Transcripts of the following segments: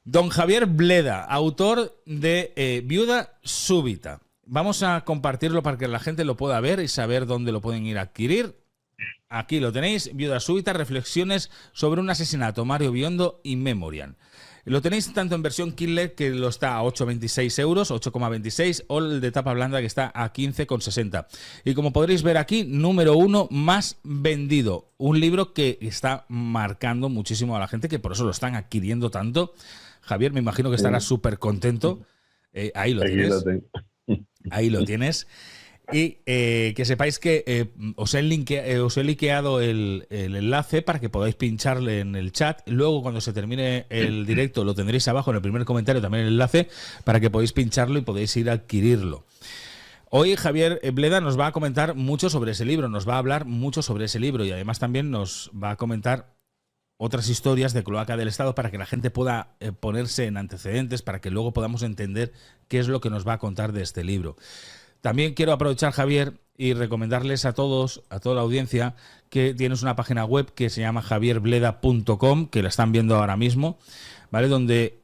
Don Javier Bleda, autor de Viuda Súbita. Vamos a compartirlo para que la gente lo pueda ver y saber dónde lo pueden ir a adquirir. Aquí lo tenéis, Viuda Súbita, reflexiones sobre un asesinato, Mario Biondo in memoriam. Lo tenéis tanto en versión Kindle, que lo está a 8,26 euros, 8,26, o el de tapa blanda, que está a 15,60. Y como podréis ver aquí, número 1 más vendido. Un libro que está marcando muchísimo a la gente, que por eso lo están adquiriendo tanto. Javier, me imagino que estarás súper contento. Ahí lo tienes. Ahí lo tienes. Y que sepáis que os he linkeado el enlace para que podáis pincharle en el chat. Luego, cuando se termine el directo, lo tendréis abajo en el primer comentario también el enlace para que podáis pincharlo y podéis ir a adquirirlo. Hoy Javier Bleda nos va a comentar mucho sobre ese libro, nos va a hablar mucho sobre ese libro y además también nos va a comentar otras historias de Cloaca del Estado para que la gente pueda ponerse en antecedentes, para que luego podamos entender qué es lo que nos va a contar de este libro. También quiero aprovechar, Javier, y recomendarles a todos, a toda la audiencia, que tienes una página web que se llama javierbleda.com, que la están viendo ahora mismo, ¿vale? Donde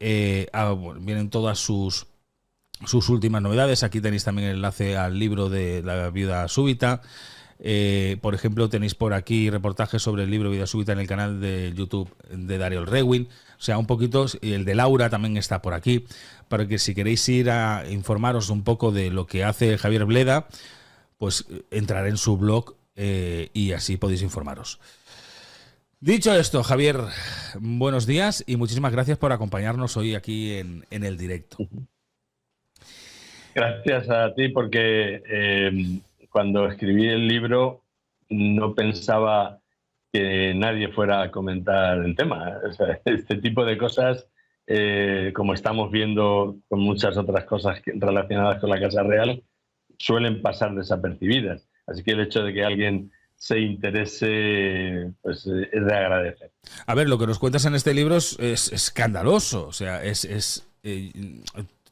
vienen todas sus últimas novedades. Aquí tenéis también el enlace al libro de La Viuda Súbita. Por ejemplo, tenéis por aquí reportajes sobre el libro Viuda Súbita en el canal de YouTube de Darío Rewin. O sea, un poquito, y el de Laura también está por aquí, para que si queréis ir a informaros un poco de lo que hace Javier Bleda, pues entrar en su blog y así podéis informaros. Dicho esto, Javier, buenos días y muchísimas gracias por acompañarnos hoy aquí en el directo. Gracias a ti porque cuando escribí el libro no pensaba que nadie fuera a comentar el tema. O sea, este tipo de cosas, como estamos viendo con muchas otras cosas relacionadas con la Casa Real, suelen pasar desapercibidas. Así que el hecho de que alguien se interese, pues es de agradecer. A ver, lo que nos cuentas en este libro es escandaloso. O sea,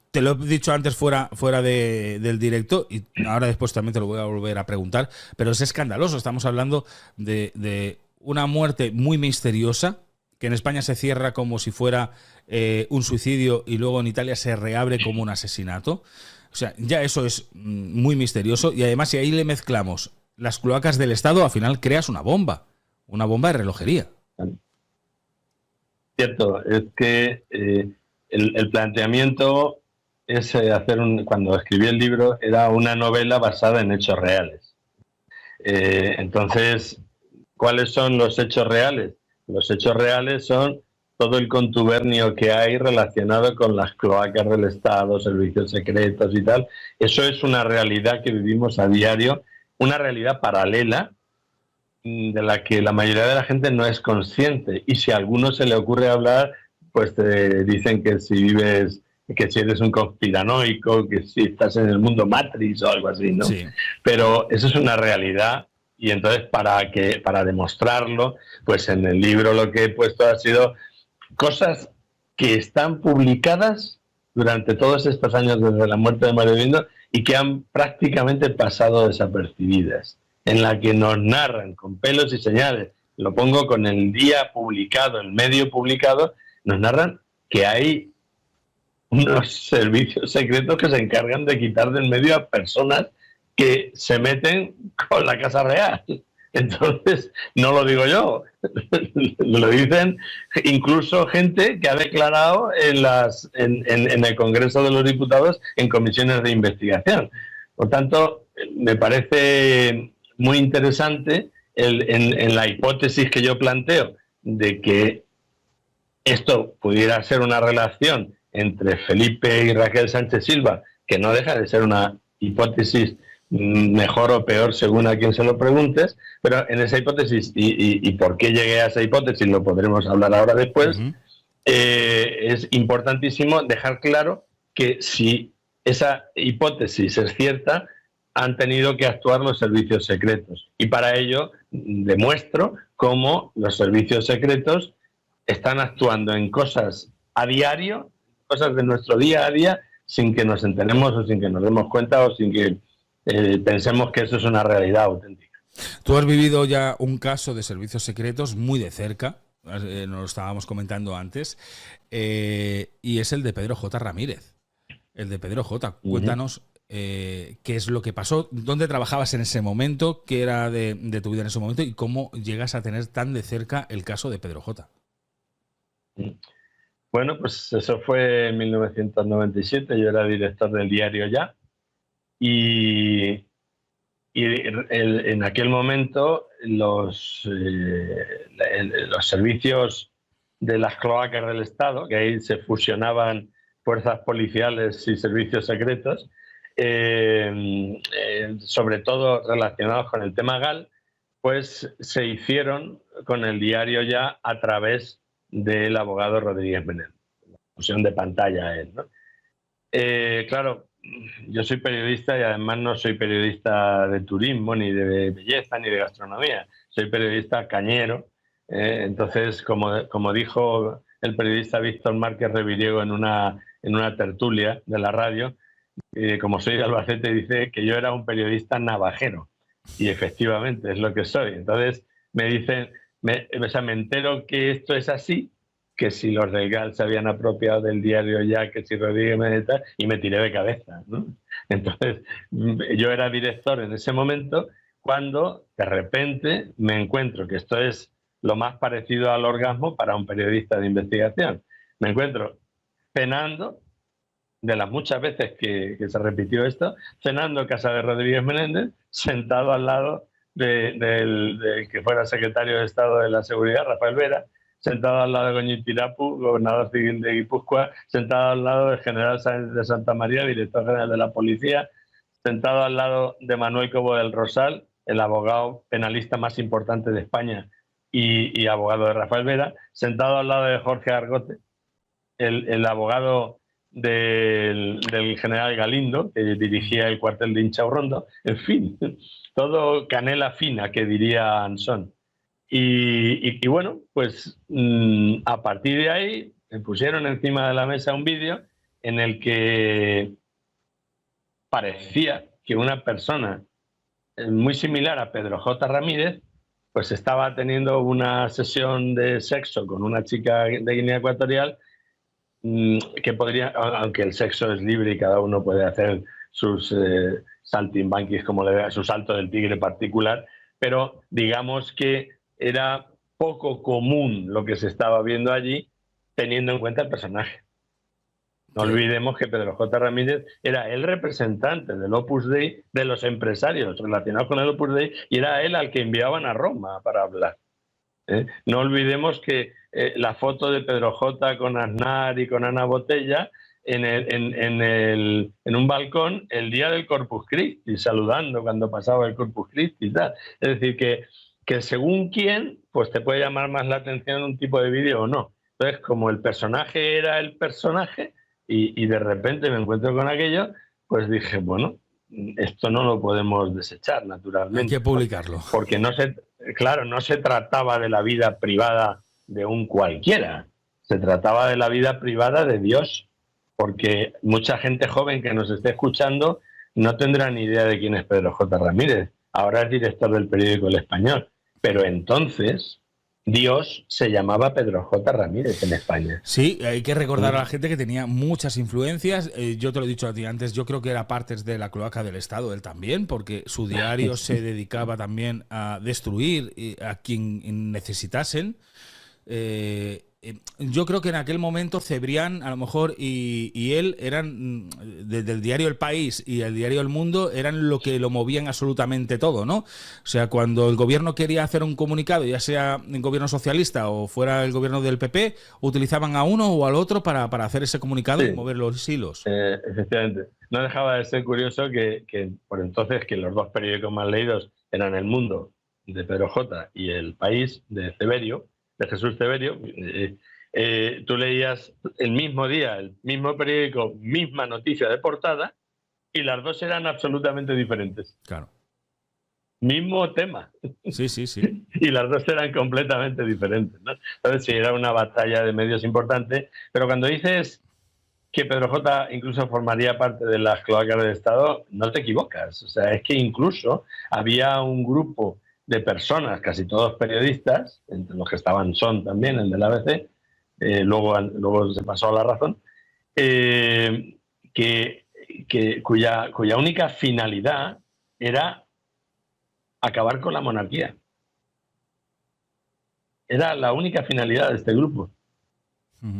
te lo he dicho antes fuera del directo y ahora después también te lo voy a volver a preguntar, pero es escandaloso. Estamos hablando de una muerte muy misteriosa, que en España se cierra como si fuera un suicidio y luego en Italia se reabre como un asesinato. O sea, ya eso es muy misterioso y además si ahí le mezclamos las cloacas del Estado, al final creas una bomba de relojería. Cierto, es que el planteamiento es cuando escribí el libro, era una novela basada en hechos reales. Entonces, ¿cuáles son los hechos reales? Los hechos reales son todo el contubernio que hay relacionado con las cloacas del Estado, servicios secretos y tal. Eso es una realidad que vivimos a diario, una realidad paralela de la que la mayoría de la gente no es consciente. Y si a alguno se le ocurre hablar, pues te dicen que si eres un conspiranoico, que si estás en el mundo Matrix o algo así, ¿no? Sí. Pero eso es una realidad y entonces para demostrarlo, pues en el libro lo que he puesto ha sido cosas que están publicadas durante todos estos años desde la muerte de Mario Biondo y que han prácticamente pasado desapercibidas, en la que nos narran con pelos y señales, lo pongo con el día publicado, el medio publicado, nos narran que hay unos servicios secretos que se encargan de quitar del medio a personas que se meten con la Casa Real. Entonces, no lo digo yo, lo dicen incluso gente que ha declarado en el Congreso de los Diputados en comisiones de investigación. Por tanto, me parece muy interesante en la hipótesis que yo planteo de que esto pudiera ser una relación entre Felipe y Raquel Sánchez Silva, que no deja de ser una hipótesis mejor o peor según a quien se lo preguntes, pero en esa hipótesis, y por qué llegué a esa hipótesis lo podremos hablar ahora después, es importantísimo dejar claro que si esa hipótesis es cierta, han tenido que actuar los servicios secretos. Y para ello demuestro cómo los servicios secretos están actuando en cosas a diario, cosas de nuestro día a día, sin que nos enteremos o sin que nos demos cuenta o sin que pensemos que eso es una realidad auténtica. Tú has vivido ya un caso de servicios secretos muy de cerca. nos lo estábamos comentando antes, y es el de Pedro J. Ramírez. El de Pedro J. Cuéntanos qué es lo que pasó, dónde trabajabas en ese momento, qué era de tu vida en ese momento y cómo llegas a tener tan de cerca el caso de Pedro J. Bueno, pues eso fue en 1997, yo era director del diario Ya, y en aquel momento los servicios de las cloacas del Estado, que ahí se fusionaban fuerzas policiales y servicios secretos, sobre todo relacionados con el tema GAL, pues se hicieron con el diario Ya a través del abogado Rodríguez Menéndez, la fusión de pantalla a él, ¿no? Claro, yo soy periodista y además no soy periodista de turismo, ni de belleza, ni de gastronomía. Soy periodista cañero. Entonces, como dijo el periodista Víctor Márquez Reviriego en una tertulia de la radio, como soy de Albacete, dice que yo era un periodista navajero. Y efectivamente es lo que soy. Entonces me dicen, me entero que esto es así, que si los del GAL se habían apropiado del diario Ya, que si Rodríguez Meneta, y me tiré de cabeza, ¿no? Entonces, yo era director en ese momento, cuando de repente me encuentro, que esto es lo más parecido al orgasmo para un periodista de investigación, me encuentro cenando, de las muchas veces que se repitió esto, cenando en casa de Rodríguez Menéndez, sentado al lado del que fuera secretario de Estado de la Seguridad, Rafael Vera, sentado al lado de Goñi Tirapu, gobernador civil de Guipúzcoa, sentado al lado del general Sáenz de Santa María, director general de la policía, sentado al lado de Manuel Cobo del Rosal, el abogado penalista más importante de España y abogado de Rafael Vera, sentado al lado de Jorge Argote, el abogado del general Galindo, que dirigía el cuartel de Inchaurrondo, en fin, todo canela fina, que diría Ansón. Y bueno, pues a partir de ahí me pusieron encima de la mesa un vídeo en el que parecía que una persona muy similar a Pedro J. Ramírez pues estaba teniendo una sesión de sexo con una chica de Guinea Ecuatorial, que podría, aunque el sexo es libre y cada uno puede hacer sus saltimbanquis como le vea, su salto del tigre particular, pero digamos que era poco común lo que se estaba viendo allí, teniendo en cuenta el personaje. No olvidemos que Pedro J. Ramírez era el representante del Opus Dei, de los empresarios relacionados con el Opus Dei, y era él al que enviaban a Roma para hablar. No olvidemos que la foto de Pedro J. con Aznar y con Ana Botella en un balcón el día del Corpus Christi, saludando cuando pasaba el Corpus Christi y tal. Es decir, que según quién, pues te puede llamar más la atención un tipo de vídeo o no. Entonces, como el personaje era el personaje y de repente me encuentro con aquello, pues dije, bueno, esto no lo podemos desechar, naturalmente. Hay que publicarlo. Porque no se trataba de la vida privada de un cualquiera, se trataba de la vida privada de Dios, porque mucha gente joven que nos esté escuchando no tendrá ni idea de quién es Pedro J. Ramírez. Ahora es director del periódico El Español, pero entonces Dios se llamaba Pedro J. Ramírez en España. Sí, hay que recordar a la gente que tenía muchas influencias. Yo te lo he dicho a ti antes, yo creo que era parte de la cloaca del Estado, él también, porque su diario se dedicaba también a destruir a quien necesitasen. Yo creo que en aquel momento Cebrián, a lo mejor, y él eran, del diario El País y el diario El Mundo, eran lo que lo movían absolutamente todo, ¿no? O sea, cuando el gobierno quería hacer un comunicado, ya sea el gobierno socialista o fuera el gobierno del PP, utilizaban a uno o al otro para hacer ese comunicado, sí, y mover los hilos. Efectivamente. No dejaba de ser curioso que por entonces que los dos periódicos más leídos eran El Mundo, de Pedro J., y El País, de Ceberio, de Jesús Ceberio. Tú leías el mismo día, el mismo periódico, misma noticia de portada, y las dos eran absolutamente diferentes. Claro. Mismo tema. Sí, sí, sí. Y las dos eran completamente diferentes, ¿no? Entonces sí, era una batalla de medios importante, pero cuando dices que Pedro J. incluso formaría parte de las cloacas del Estado, no te equivocas. O sea, es que incluso había un grupo de personas, casi todos periodistas, entre los que estaban Son también, el del ABC, luego se pasó a La Razón, cuya única finalidad era acabar con la monarquía. Era la única finalidad de este grupo.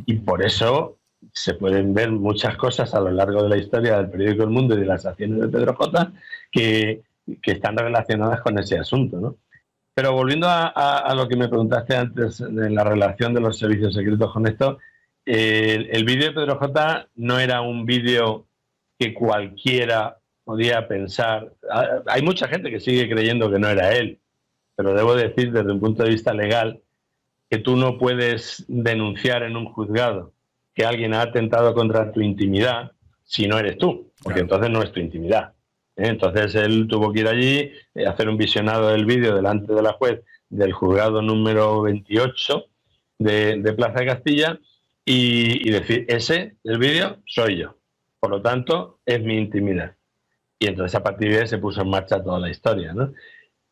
Y por eso se pueden ver muchas cosas a lo largo de la historia del periódico El Mundo y de las acciones de Pedro J. que están relacionadas con ese asunto, ¿no? Pero volviendo a lo que me preguntaste antes de la relación de los servicios secretos con esto, el vídeo de Pedro J no era un vídeo que cualquiera podía pensar. Hay mucha gente que sigue creyendo que no era él, pero debo decir desde un punto de vista legal que tú no puedes denunciar en un juzgado que alguien ha atentado contra tu intimidad si no eres tú, porque entonces no es tu intimidad. Entonces él tuvo que ir allí, hacer un visionado del vídeo delante de la juez del juzgado número 28 de Plaza de Castilla y decir, el vídeo soy yo, por lo tanto es mi intimidad. Y entonces a partir de ahí se puso en marcha toda la historia, ¿no?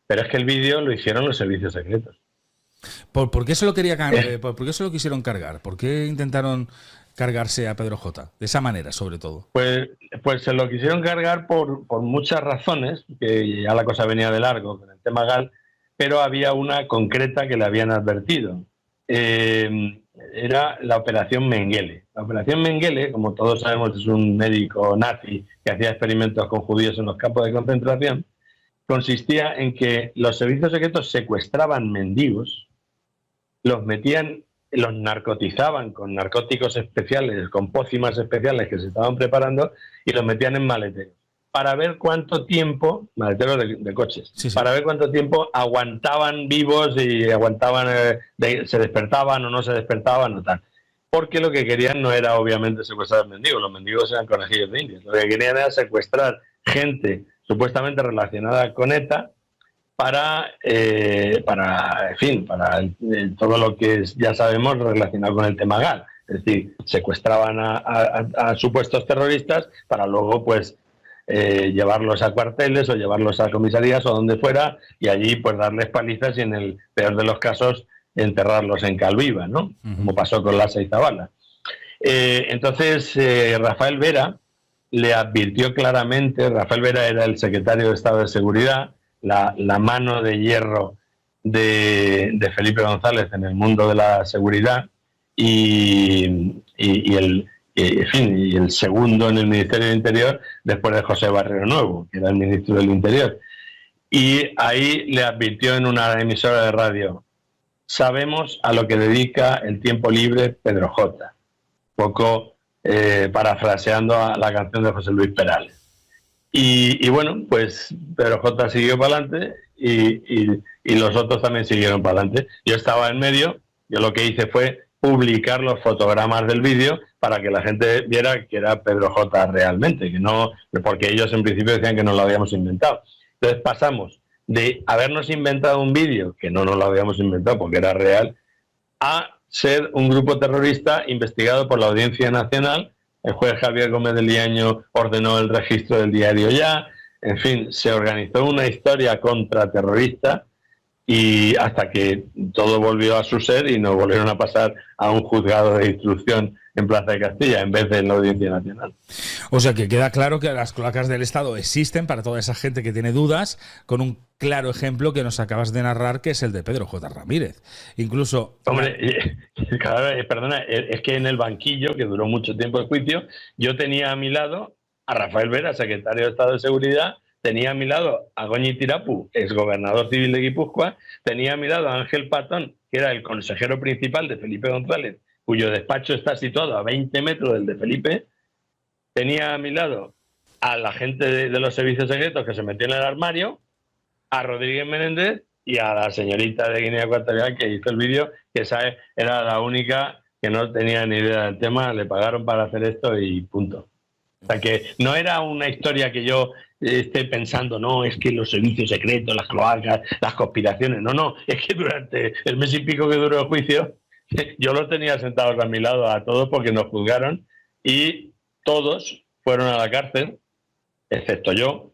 Pero es que el vídeo lo hicieron los servicios secretos. ¿Por qué se lo ¿Por qué se lo quisieron cargar? ¿Por qué intentaron cargarse a Pedro J? De esa manera, sobre todo. Pues se lo quisieron cargar por muchas razones, que ya la cosa venía de largo con el tema GAL, pero había una concreta que le habían advertido. Era la Operación Mengele. La Operación Mengele, como todos sabemos, es un médico nazi que hacía experimentos con judíos en los campos de concentración. Consistía en que los servicios secretos secuestraban mendigos, los narcotizaban con narcóticos especiales, con pócimas especiales que se estaban preparando y los metían en maleteros para ver cuánto tiempo, maleteros de coches, para ver cuánto tiempo aguantaban vivos y aguantaban, se despertaban o no se despertaban o tal. Porque lo que querían no era obviamente secuestrar mendigos, los mendigos eran conejillos de indias, lo que querían era secuestrar gente supuestamente relacionada con ETA para todo lo que ya sabemos relacionado con el tema GAL. Es decir, secuestraban a supuestos terroristas para luego pues llevarlos a cuarteles o llevarlos a comisarías o donde fuera y allí pues darles palizas y en el peor de los casos enterrarlos en Calviva, ¿no? Como pasó con Lasa y Zabala. Entonces Rafael Vera le advirtió claramente. Rafael Vera era el secretario de Estado de Seguridad, la mano de hierro de Felipe González en el mundo de la seguridad y el segundo en el Ministerio del Interior después de José Barrero Nuevo, que era el ministro del Interior. Y ahí le advirtió en una emisora de radio: sabemos a lo que dedica el tiempo libre Pedro J. Poco parafraseando a la canción de José Luis Perales. Y bueno, pues Pedro J siguió para adelante y los otros también siguieron para adelante. Yo estaba en medio, yo lo que hice fue publicar los fotogramas del vídeo para que la gente viera que era Pedro J realmente, que no, porque ellos en principio decían que no lo habíamos inventado. Entonces pasamos de habernos inventado un vídeo, que no nos lo habíamos inventado porque era real, a ser un grupo terrorista investigado por la Audiencia Nacional. El juez Javier Gómez del Liaño ordenó el registro del diario Ya. En fin, se organizó una historia contraterrorista y hasta que todo volvió a su ser y nos volvieron a pasar a un juzgado de instrucción en Plaza de Castilla en vez de en la Audiencia Nacional. O sea que queda claro que las cloacas del Estado existen para toda esa gente que tiene dudas, con un claro ejemplo que nos acabas de narrar, que es el de Pedro J. Ramírez. Incluso... Hombre, perdona, es que en el banquillo, que duró mucho tiempo el juicio, yo tenía a mi lado a Rafael Vera, secretario de Estado de Seguridad, tenía a mi lado a Goñi Tirapu, exgobernador civil de Guipúzcoa, tenía a mi lado a Ángel Patón, que era el consejero principal de Felipe González, cuyo despacho está situado a 20 metros del de Felipe. Tenía a mi lado a la gente de los servicios secretos que se metió en el armario, a Rodríguez Menéndez y a la señorita de Guinea Ecuatorial que hizo el vídeo, que esa era la única que no tenía ni idea del tema, le pagaron para hacer esto y punto. O sea que no era una historia que yo esté pensando, no, es que los servicios secretos, las cloacas, las conspiraciones, no, es que durante el mes y pico que duró el juicio, yo los tenía sentados a mi lado a todos porque nos juzgaron y todos fueron a la cárcel, excepto yo,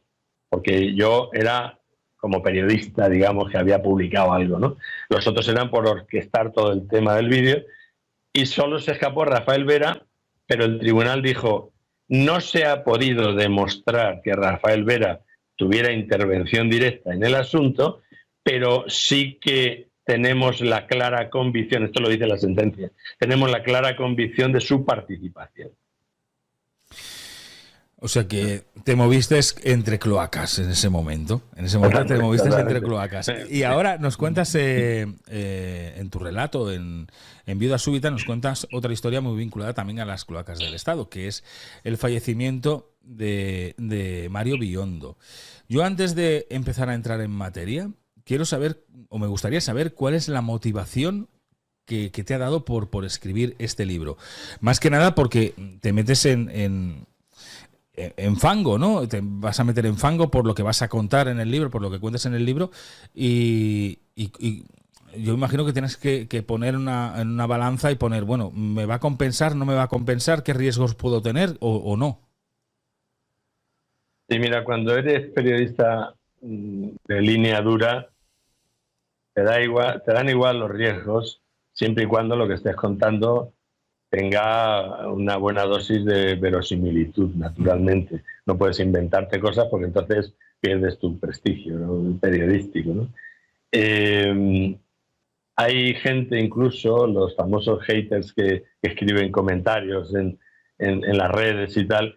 porque yo era como periodista, digamos, que había publicado algo, ¿no? Los otros eran por orquestar todo el tema del vídeo, y solo se escapó Rafael Vera, pero el tribunal dijo: no se ha podido demostrar que Rafael Vera tuviera intervención directa en el asunto, pero sí que tenemos la clara convicción, esto lo dice la sentencia, tenemos la clara convicción de su participación. O sea que te moviste entre cloacas en ese momento. En ese momento te moviste entre cloacas. Y ahora nos cuentas en tu relato, en Viuda Súbita, nos cuentas otra historia muy vinculada también a las cloacas del Estado, que es el fallecimiento de Mario Biondo. Yo, antes de empezar a entrar en materia, quiero saber, o me gustaría saber, cuál es la motivación que te ha dado por escribir este libro. Más que nada porque te metes en fango, ¿no? Te vas a meter en fango por lo que vas a contar en el libro, por lo que cuentas en el libro, y yo imagino que tienes que poner en una balanza y poner, bueno, ¿me va a compensar, no me va a compensar? ¿Qué riesgos puedo tener o no? Sí, mira, cuando eres periodista de línea dura, te dan igual los riesgos, siempre y cuando lo que estés contando tenga una buena dosis de verosimilitud, naturalmente. No puedes inventarte cosas porque entonces pierdes tu prestigio, ¿no?, periodístico, ¿no? Hay gente, incluso los famosos haters que escriben comentarios en las redes y tal,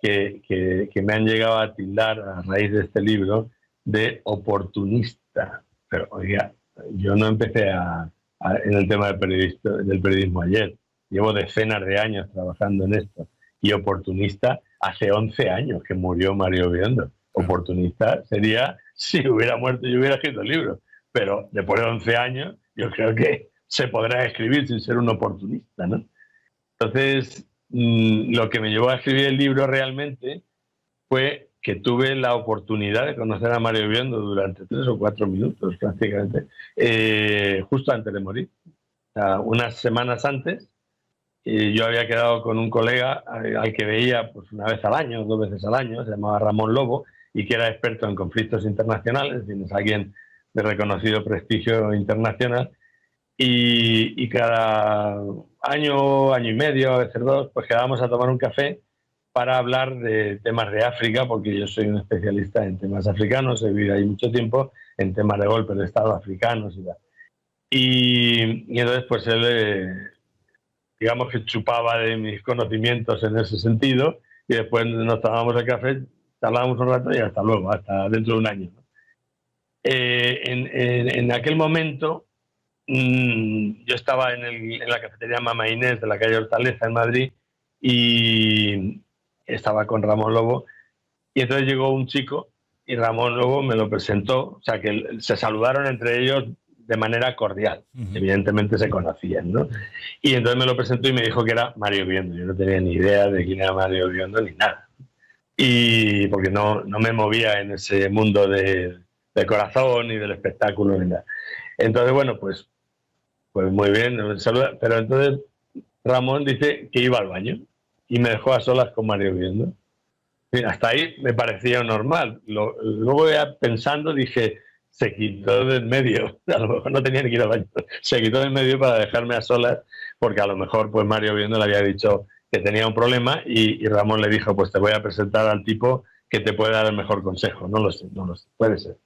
que me han llegado a tildar a raíz de este libro de oportunista. Pero, oiga, yo no empecé en el tema del periodismo ayer. Llevo decenas de años trabajando en esto. Y oportunista, hace 11 años que murió Mario Biondo. Oportunista sería si hubiera muerto y hubiera escrito el libro. Pero después de 11 años, yo creo que se podrá escribir sin ser un oportunista, ¿no? Entonces, lo que me llevó a escribir el libro realmente fue que tuve la oportunidad de conocer a Mario Biondo durante 3 o 4 minutos, prácticamente, justo antes de morir. O sea, unas semanas antes, yo había quedado con un colega al que veía pues una vez al año, 2 veces al año, se llamaba Ramón Lobo, y que era experto en conflictos internacionales, es alguien de reconocido prestigio internacional, y cada año y medio, a veces 2, pues quedábamos a tomar un café para hablar de temas de África, porque yo soy un especialista en temas africanos, he vivido ahí mucho tiempo, en temas de golpes de Estado africanos y tal. Y entonces pues él, digamos que chupaba de mis conocimientos en ese sentido, y después nos tomábamos el café, charlábamos un rato y hasta luego, hasta dentro de un año. En aquel momento yo estaba en la cafetería Mama Inés de la calle Hortaleza en Madrid, y estaba con Ramón Lobo, y entonces llegó un chico y Ramón Lobo me lo presentó, o sea que se saludaron entre ellos de manera cordial. Evidentemente se conocían, ¿no? Y entonces me lo presentó y me dijo que era Mario Biondo. Yo no tenía ni idea de quién era Mario Biondo ni nada. Y porque no me movía en ese mundo de corazón ni del espectáculo ni nada. Entonces, bueno, pues muy bien, me saluda. Pero entonces Ramón dice que iba al baño y me dejó a solas con Mario Biondo. Hasta ahí me parecía normal. Luego ya pensando dije, se quitó del medio, a lo mejor no tenía ni que ir al baño, se quitó del medio para dejarme a solas, porque a lo mejor pues Mario Biondo le había dicho que tenía un problema, y Ramón le dijo, pues te voy a presentar al tipo que te puede dar el mejor consejo. No lo sé, puede ser.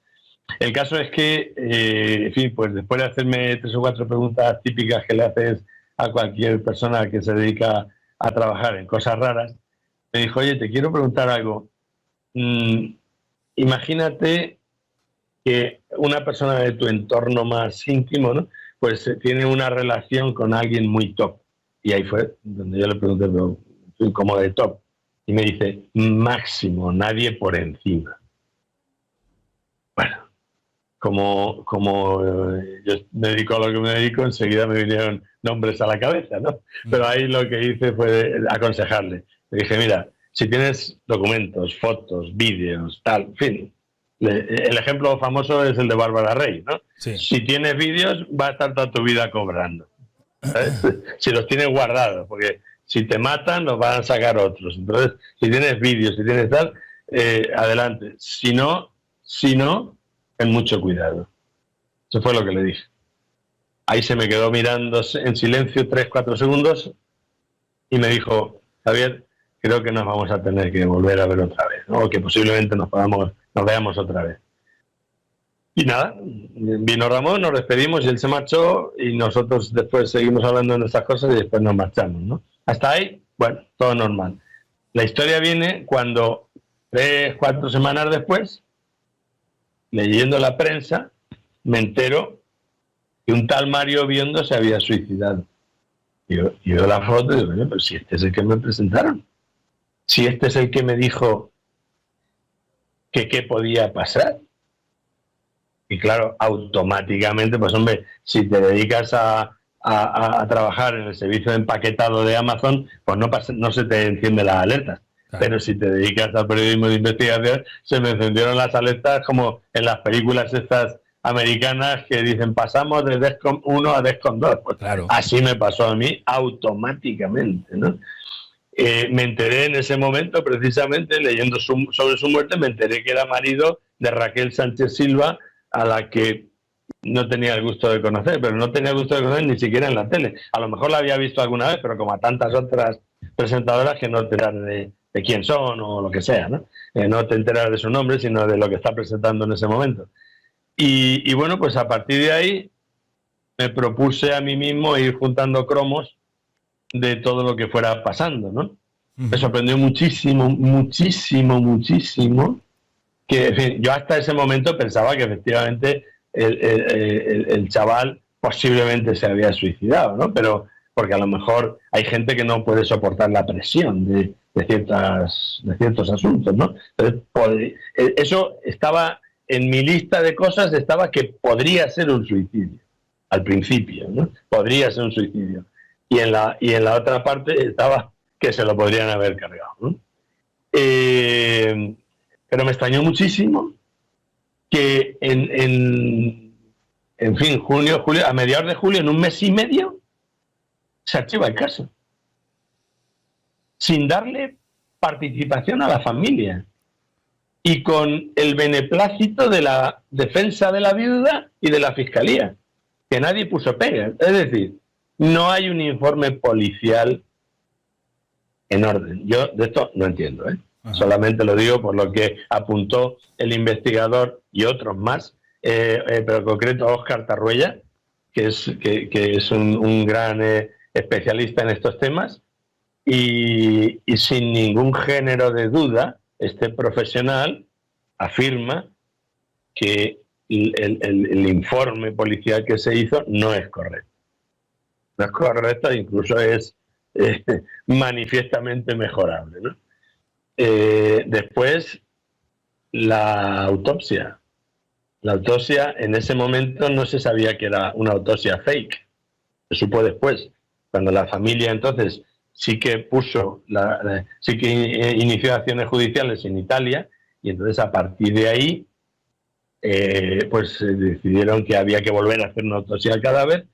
El caso es que, en fin, pues después de hacerme 3 o 4 preguntas típicas que le haces a cualquier persona que se dedica a trabajar en cosas raras, me dijo, oye, te quiero preguntar algo. Imagínate que una persona de tu entorno más íntimo, ¿no?, pues tiene una relación con alguien muy top. Y ahí fue donde yo le pregunté, pero ¿cómo de top? Y me dice, máximo, nadie por encima. Bueno, como yo me dedico a lo que me dedico, enseguida me vinieron nombres a la cabeza, ¿no? Pero ahí lo que hice fue aconsejarle. Le dije, mira, si tienes documentos, fotos, vídeos, tal, en fin. El ejemplo famoso es el de Bárbara Rey, ¿no? Sí. Si tienes vídeos, va a estar toda tu vida cobrando. ¿Sabes? Si los tienes guardados, porque si te matan, los van a sacar otros. Entonces, si tienes vídeos, si tienes tal, adelante. Si no, ten mucho cuidado. Eso fue lo que le dije. Ahí se me quedó mirando en silencio 3-4 segundos y me dijo, Javier, creo que nos vamos a tener que volver a ver otra vez, ¿no? O que posiblemente nos veamos otra vez. Y nada, vino Ramón, nos despedimos y él se marchó y nosotros después seguimos hablando de nuestras cosas y después nos marchamos, ¿no? Hasta ahí, bueno, todo normal. La historia viene cuando 3-4 semanas después, leyendo la prensa, me entero que un tal Mario Biondo se había suicidado. Y yo veo la foto y digo, bueno, pero si este es el que me presentaron, si este es el que me dijo que qué podía pasar. Y claro, automáticamente, pues hombre, si te dedicas a trabajar en el servicio de empaquetado de Amazon, pues no se te encienden las alertas. Claro. Pero si te dedicas al periodismo de investigación, se me encendieron las alertas como en las películas estas americanas que dicen pasamos de DEFCON 1 a DEFCON 2. Pues claro. Así me pasó a mí automáticamente, ¿no? Me enteré en ese momento, precisamente, leyendo sobre su muerte, me enteré que era marido de Raquel Sánchez Silva, a la que no tenía el gusto de conocer, pero no tenía el gusto de conocer ni siquiera en la tele. A lo mejor la había visto alguna vez, pero como a tantas otras presentadoras que no te enteras de quién son o lo que sea, ¿no? No te enteras de su nombre, sino de lo que está presentando en ese momento. Y bueno, pues a partir de ahí me propuse a mí mismo ir juntando cromos de todo lo que fuera pasando, ¿no? Me sorprendió muchísimo, muchísimo, muchísimo que, en fin, yo hasta ese momento pensaba que efectivamente el chaval posiblemente se había suicidado, ¿no? Pero porque a lo mejor hay gente que no puede soportar la presión de ciertos asuntos, ¿no? Entonces, eso estaba en mi lista de cosas, estaba que podría ser un suicidio al principio, ¿no? Podría ser un suicidio. Y en la otra parte estaba que se lo podrían haber cargado, ¿no? Pero me extrañó muchísimo que en fin, julio, a mediados de julio, en un mes y medio, se archiva el caso. Sin darle participación a la familia. Y con el beneplácito de la defensa de la viuda y de la fiscalía. Que nadie puso pega. Es decir, no hay un informe policial en orden. Yo de esto no entiendo, ¿eh? Solamente lo digo por lo que apuntó el investigador y otros más, pero en concreto Óscar Tarruella, que es un gran especialista en estos temas, y sin ningún género de duda, este profesional afirma que el informe policial que se hizo no es correcto. No es correcto, incluso es manifiestamente mejorable, ¿no? Después, la autopsia. La autopsia en ese momento no se sabía que era una autopsia fake. Se supo después, cuando la familia entonces sí que inició acciones judiciales en Italia, y entonces a partir de ahí pues decidieron que había que volver a hacer una autopsia al cadáver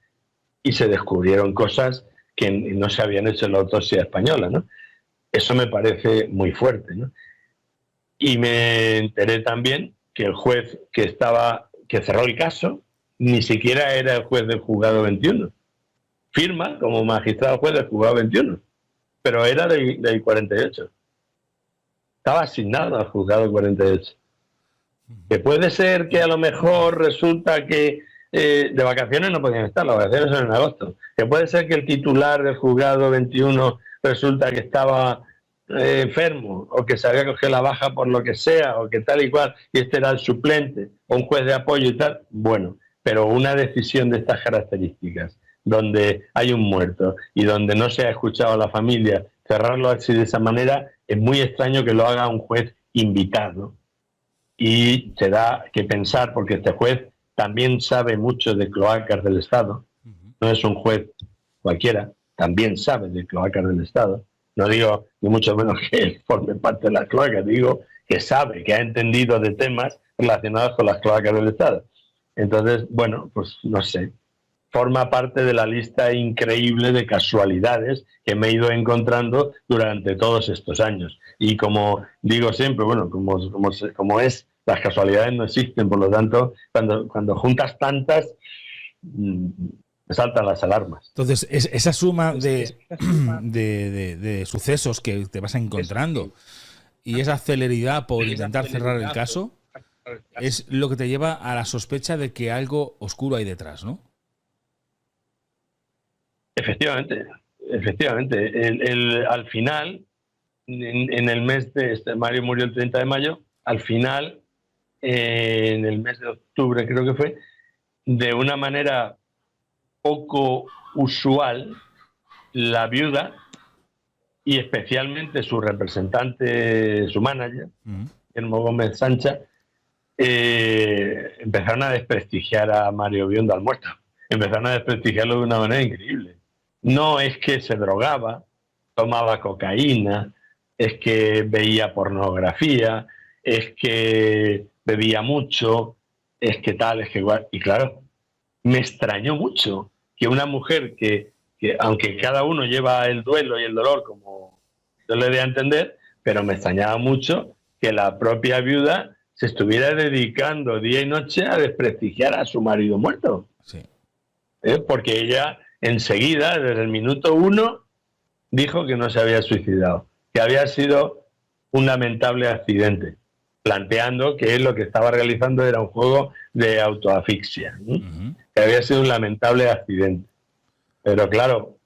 y se descubrieron cosas que no se habían hecho en la autopsia española, ¿no? Eso me parece muy fuerte, ¿no? Y me enteré también que el juez que cerró el caso ni siquiera era el juez del juzgado 21. Firma como magistrado juez del juzgado 21, pero era del 48. Estaba asignado al juzgado 48. Que puede ser que a lo mejor resulta que de vacaciones no podían estar, las vacaciones son en agosto. Que puede ser que el titular del juzgado 21 resulta que estaba enfermo o que se había cogido la baja por lo que sea o que tal y cual, y este era el suplente o un juez de apoyo y tal. Bueno, pero una decisión de estas características, donde hay un muerto y donde no se ha escuchado a la familia, cerrarlo así de esa manera, es muy extraño que lo haga un juez invitado. Y te da que pensar, porque este juez también sabe mucho de cloacas del Estado, no es un juez cualquiera, también sabe de cloacas del Estado. No digo ni mucho menos que forme parte de las cloacas, digo que sabe, que ha entendido de temas relacionados con las cloacas del Estado. Entonces, bueno, pues no sé, forma parte de la lista increíble de casualidades que me he ido encontrando durante todos estos años. Y como digo siempre, bueno, como es Las casualidades no existen, por lo tanto, cuando juntas tantas, saltan las alarmas. Entonces, esa suma de sucesos que te vas encontrando y esa celeridad por intentar cerrar el caso es lo que te lleva a la sospecha de que algo oscuro hay detrás, ¿no? Efectivamente. Al final, en el mes de Mario murió el 30 de mayo, al final, en el mes de octubre creo que fue, de una manera poco usual, la viuda y especialmente su representante, su manager, Guillermo Gómez Sancha, empezaron a desprestigiar a Mario Biondo, al muerto. Empezaron a desprestigiarlo de una manera increíble. No es que se drogaba, tomaba cocaína, es que veía pornografía, es que bebía mucho, es que tal, es que igual. Y claro, me extrañó mucho que una mujer que aunque cada uno lleva el duelo y el dolor como yo le dé a entender, pero me extrañaba mucho que la propia viuda se estuviera dedicando día y noche a desprestigiar a su marido muerto. Sí. Porque ella enseguida, desde el minuto 1, dijo que no se había suicidado, que había sido un lamentable accidente, planteando que lo que estaba realizando era un juego de autoasfixia, que había sido un lamentable accidente. Pero claro,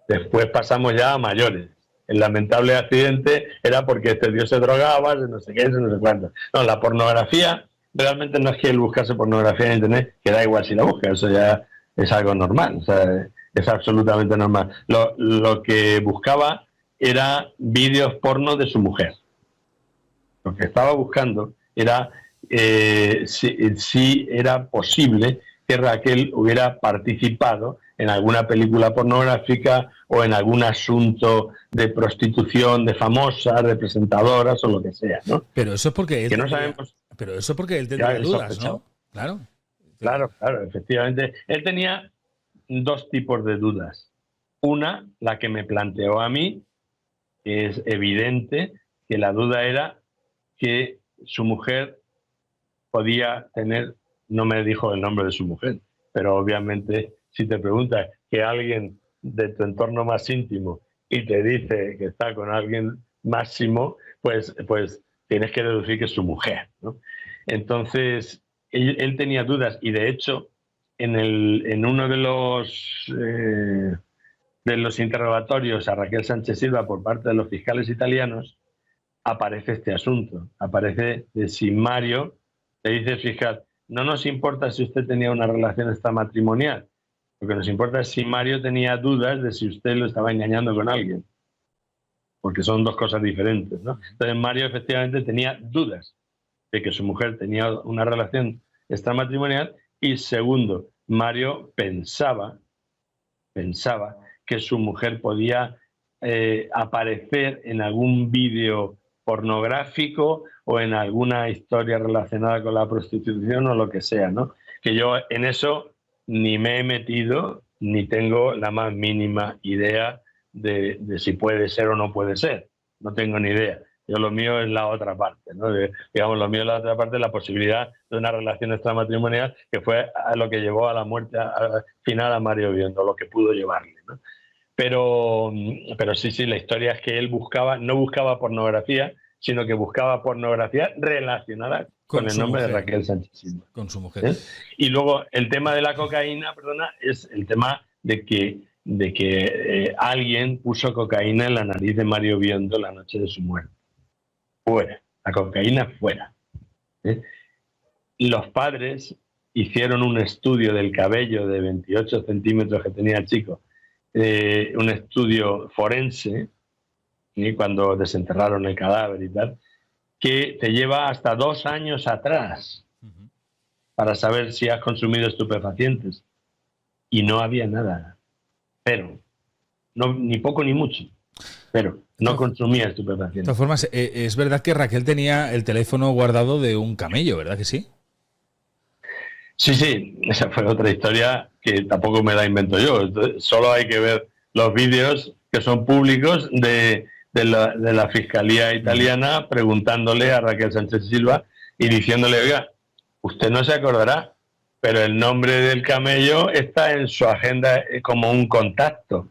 después pasamos ya a mayores. El lamentable accidente era porque este tío se drogaba, no sé qué, no sé cuánto. No, la pornografía, realmente no es que él buscase pornografía en internet, que da igual si la busca, eso ya es algo normal, o sea, es absolutamente normal. Lo que buscaba era vídeos porno de su mujer. Lo que estaba buscando era si era posible que Raquel hubiera participado en alguna película pornográfica o en algún asunto de prostitución de famosas, de presentadoras o lo que sea, ¿no? Pero eso es porque él que no sabemos. Pero eso es porque él tendría dudas, ¿no? Claro. Claro, efectivamente. Él tenía dos tipos de dudas. Una, la que me planteó a mí, que es evidente que la duda era que su mujer podía tener, no me dijo el nombre de su mujer, pero obviamente si te preguntas que alguien de tu entorno más íntimo y te dice que está con alguien máximo, pues tienes que deducir que es su mujer, ¿no? Entonces, él tenía dudas y de hecho en uno de los interrogatorios a Raquel Sánchez Silva por parte de los fiscales italianos aparece este asunto, aparece de si Mario, le dice el fiscal, no nos importa si usted tenía una relación extramatrimonial, lo que nos importa es si Mario tenía dudas de si usted lo estaba engañando con alguien, porque son dos cosas diferentes, ¿no? Entonces Mario efectivamente tenía dudas de que su mujer tenía una relación extramatrimonial y segundo, Mario pensaba que su mujer podía aparecer en algún vídeo pornográfico o en alguna historia relacionada con la prostitución o lo que sea, ¿no? Que yo en eso ni me he metido ni tengo la más mínima idea de si puede ser o no puede ser. No tengo ni idea. Yo lo mío es la otra parte, ¿no? Lo mío es la otra parte, la posibilidad de una relación extramatrimonial que fue a lo que llevó a la muerte final a Mario Biondo, lo que pudo llevarle, ¿no? Pero sí, la historia es que él no buscaba pornografía, sino que buscaba pornografía relacionada con el nombre de Raquel Sánchez Silva. Con su mujer. Y luego el tema de la cocaína, es el tema de que alguien puso cocaína en la nariz de Mario Biondo la noche de su muerte. Fuera, la cocaína fuera. Los padres hicieron un estudio del cabello de 28 centímetros que tenía el chico, un estudio forense, cuando desenterraron el cadáver y tal, que te lleva hasta 2 años atrás para saber si has consumido estupefacientes. Y no había nada. Pero, no, ni poco ni mucho. Pero no consumía estupefacientes. De todas formas, es verdad que Raquel tenía el teléfono guardado de un camello, ¿verdad que sí? Sí, esa fue otra historia que tampoco me la invento yo. Solo hay que ver los vídeos que son públicos de la Fiscalía italiana preguntándole a Raquel Sánchez Silva y diciéndole, oiga, usted no se acordará, pero el nombre del camello está en su agenda como un contacto.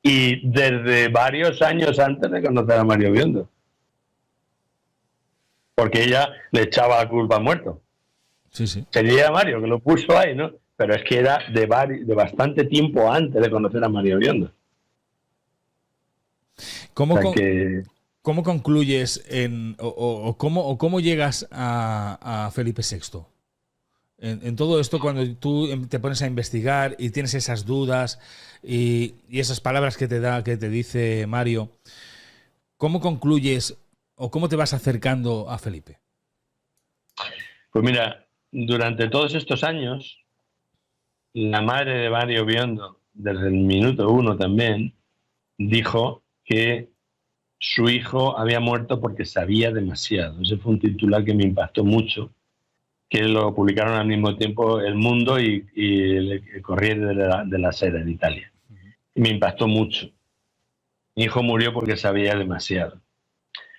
Y desde varios años antes de conocer a Mario Biondo. Porque ella le echaba la culpa a muerto. Sí, sí. Sería Mario que lo puso ahí, ¿no? Pero es que era de bastante tiempo antes de conocer a Mario Biondo. ¿Cómo concluyes cómo llegas a Felipe VI? En todo esto, cuando tú te pones a investigar y tienes esas dudas y esas palabras que te dice Mario, ¿cómo concluyes o cómo te vas acercando a Felipe? Pues mira, durante todos estos años, la madre de Mario Biondo, desde el minuto 1 también, dijo que su hijo había muerto porque sabía demasiado. Ese fue un titular que me impactó mucho, que lo publicaron al mismo tiempo El Mundo y el Corriere de la Sera en Italia. Y me impactó mucho. Mi hijo murió porque sabía demasiado.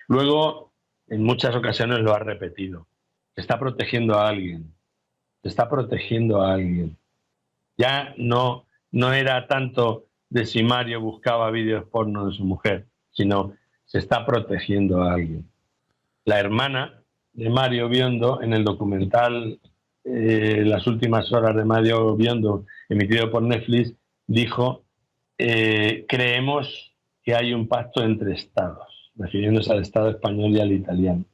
Luego, en muchas ocasiones lo ha repetido. Se está protegiendo a alguien. Se está protegiendo a alguien. Ya no era tanto de si Mario buscaba vídeos porno de su mujer, sino se está protegiendo a alguien. La hermana de Mario Biondo, en el documental Las últimas horas de Mario Biondo, emitido por Netflix, dijo, creemos que hay un pacto entre estados, refiriéndose al Estado español y al italiano.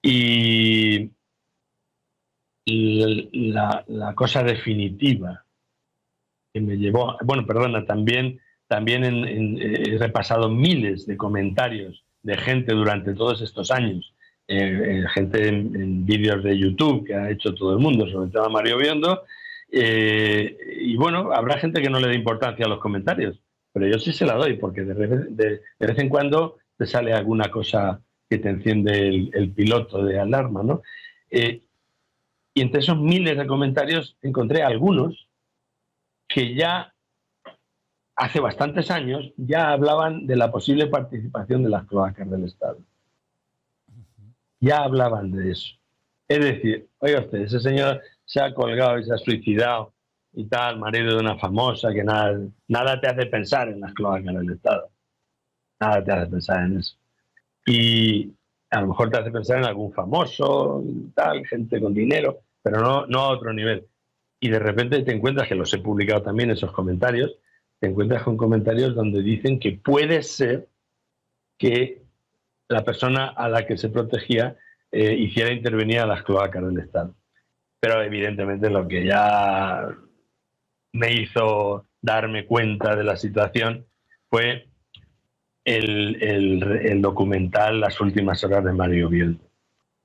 Y la cosa definitiva que me llevó, también he repasado miles de comentarios de gente durante todos estos años, gente en vídeos de YouTube que ha hecho todo el mundo sobre el tema Mario Biondo, y bueno, habrá gente que no le dé importancia a los comentarios, pero yo sí se la doy, porque de vez en cuando te sale alguna cosa que te enciende el piloto de alarma, ¿no? Y entre esos miles de comentarios encontré algunos que ya hace bastantes años ya hablaban de la posible participación de las cloacas del Estado. Ya hablaban de eso. Es decir, oiga usted, ese señor se ha colgado y se ha suicidado y tal, marido de una famosa, que nada te hace pensar en las cloacas del Estado. Nada te hace pensar en eso. Y a lo mejor te hace pensar en algún famoso, tal, gente con dinero, pero no a otro nivel. Y de repente te encuentras, que los he publicado también esos comentarios, te encuentras con comentarios donde dicen que puede ser que la persona a la que se protegía hiciera intervenir a las cloacas del Estado. Pero evidentemente lo que ya me hizo darme cuenta de la situación fue el documental Las últimas horas de Mario Biondo.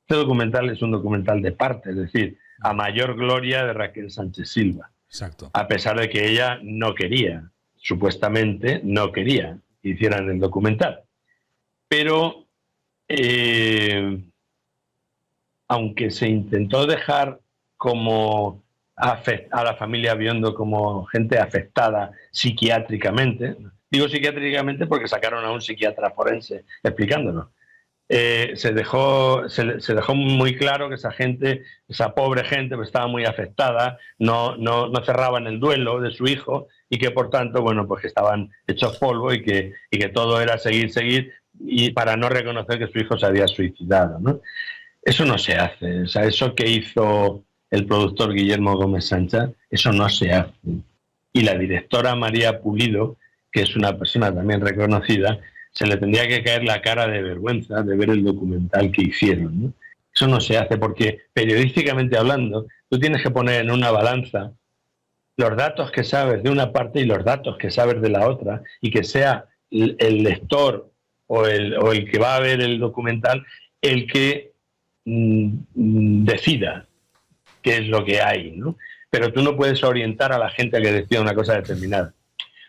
Este documental es un documental de parte, es decir, a mayor gloria de Raquel Sánchez Silva. Exacto. A pesar de que ella no quería, supuestamente no quería que hicieran el documental. Pero aunque se intentó dejar como a la familia Biondo como gente afectada psiquiátricamente, digo psiquiátricamente porque sacaron a un psiquiatra forense explicándolo, se dejó muy claro que esa pobre gente, pues estaba muy afectada, no cerraban el duelo de su hijo y que por tanto, bueno, pues que estaban hechos polvo y que todo era seguir y para no reconocer que su hijo se había suicidado, ¿no? Eso no se hace. O sea, eso que hizo el productor Guillermo Gómez Sancha, eso no se hace. Y la directora María Pulido, que es una persona también reconocida, se le tendría que caer la cara de vergüenza de ver el documental que hicieron, ¿no? Eso no se hace porque, periodísticamente hablando, tú tienes que poner en una balanza los datos que sabes de una parte y los datos que sabes de la otra, y que sea el lector o el que va a ver el documental el que decida qué es lo que hay, ¿no? Pero tú no puedes orientar a la gente a que decida una cosa determinada.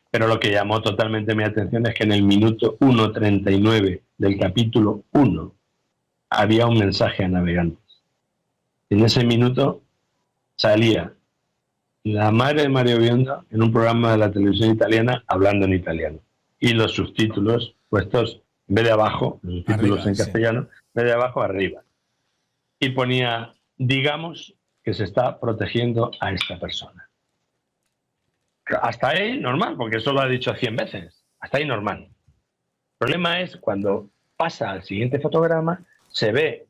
Pero lo que llamó totalmente mi atención es que en el minuto 1:39 del capítulo 1 había un mensaje a navegantes. En ese minuto salía la madre de Mario Biondo en un programa de la televisión italiana hablando en italiano. Y los subtítulos puestos, en vez de abajo, los subtítulos arriba, en castellano, en vez de abajo, arriba. y ponía, digamos que se está protegiendo a esta persona. Hasta ahí normal, porque eso lo ha dicho 100 veces. Hasta ahí normal. El problema es cuando pasa al siguiente fotograma, se ve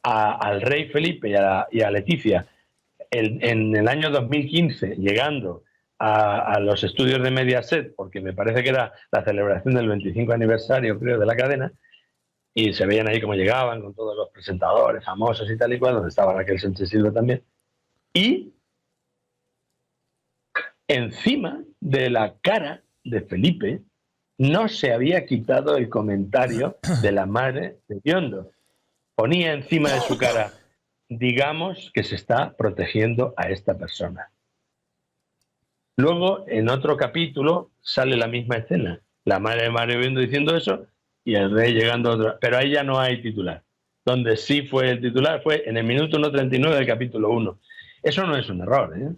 al rey Felipe y a Leticia en el año 2015 llegando a los estudios de Mediaset, porque me parece que era la celebración del 25 aniversario, creo, de la cadena, y se veían ahí cómo llegaban con todos los presentadores famosos y tal y cual, donde estaba Raquel Sánchez Silva también. Y encima de la cara de Felipe no se había quitado el comentario de la madre de Biondo. Ponía encima de su cara, digamos que se está protegiendo a esta persona. Luego, en otro capítulo, sale la misma escena. La madre de Mario Biondo diciendo eso y el rey llegando a otro. Pero ahí ya no hay titular. Donde sí fue el titular fue en el minuto 1:39 del capítulo 1. Eso no es un error, ¿eh?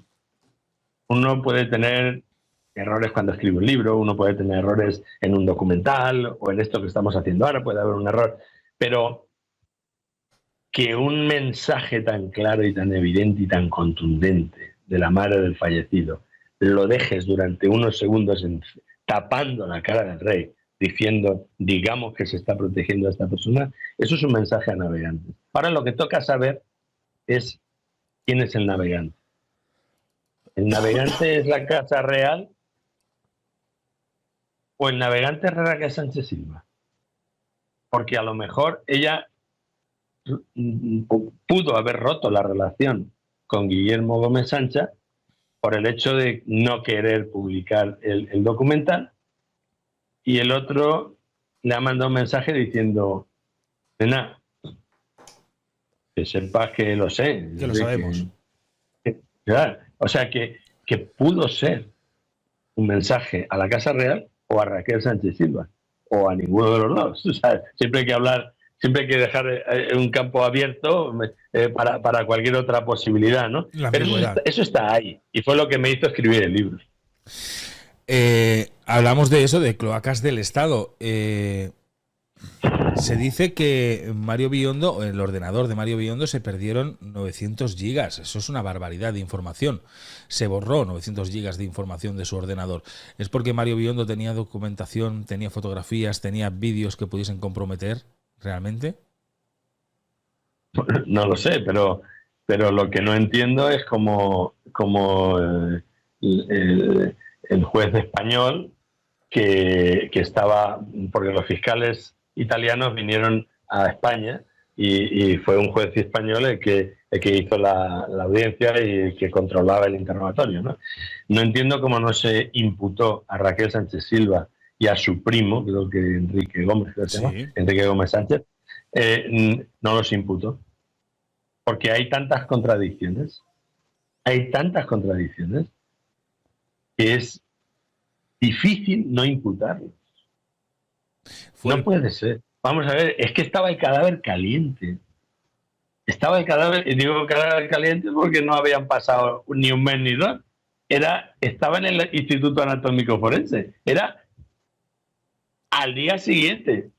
Uno puede tener errores cuando escribe un libro, uno puede tener errores en un documental o en esto que estamos haciendo ahora, puede haber un error. Pero que un mensaje tan claro y tan evidente y tan contundente de la madre del fallecido lo dejes durante unos segundos tapando la cara del rey, diciendo, digamos que se está protegiendo a esta persona, eso es un mensaje a navegantes. Ahora lo que toca saber es quién es el navegante. ¿El navegante es la Casa Real o el navegante es Raquel Sánchez Silva? Porque a lo mejor ella pudo haber roto la relación con Guillermo Gómez Sancha por el hecho de no querer publicar el documental, y el otro le ha mandado un mensaje diciendo, nena, que sepas que lo sé. Que lo sabemos. Claro, o sea que pudo ser un mensaje a la Casa Real o a Raquel Sánchez Silva, o a ninguno de los dos. O sea, siempre hay que hablar, siempre hay que dejar un campo abierto para cualquier otra posibilidad, ¿no? Pero eso está ahí, y fue lo que me hizo escribir el libro. Hablamos de eso, de cloacas del Estado. Se dice que Mario Biondo, el ordenador de Mario Biondo, se perdieron 900 gigas. Eso es una barbaridad de información. Se borró 900 gigas de información de su ordenador. ¿Es porque Mario Biondo tenía documentación, tenía fotografías, tenía vídeos que pudiesen comprometer realmente? No lo sé, pero lo que no entiendo es cómo el juez español que estaba, porque los fiscales italianos vinieron a España y fue un juez español el que hizo la audiencia y el que controlaba el interrogatorio, ¿no? No entiendo cómo no se imputó a Raquel Sánchez Silva y a su primo, creo que Enrique Gómez, Enrique Gómez Sánchez, no los imputó. Porque hay tantas contradicciones, que es difícil no imputarlos. No puede ser. Vamos a ver, es que estaba el cadáver caliente. Estaba el cadáver, y digo cadáver caliente porque no habían pasado ni un mes ni dos. Estaba en el Instituto Anatómico Forense. Era al día siguiente.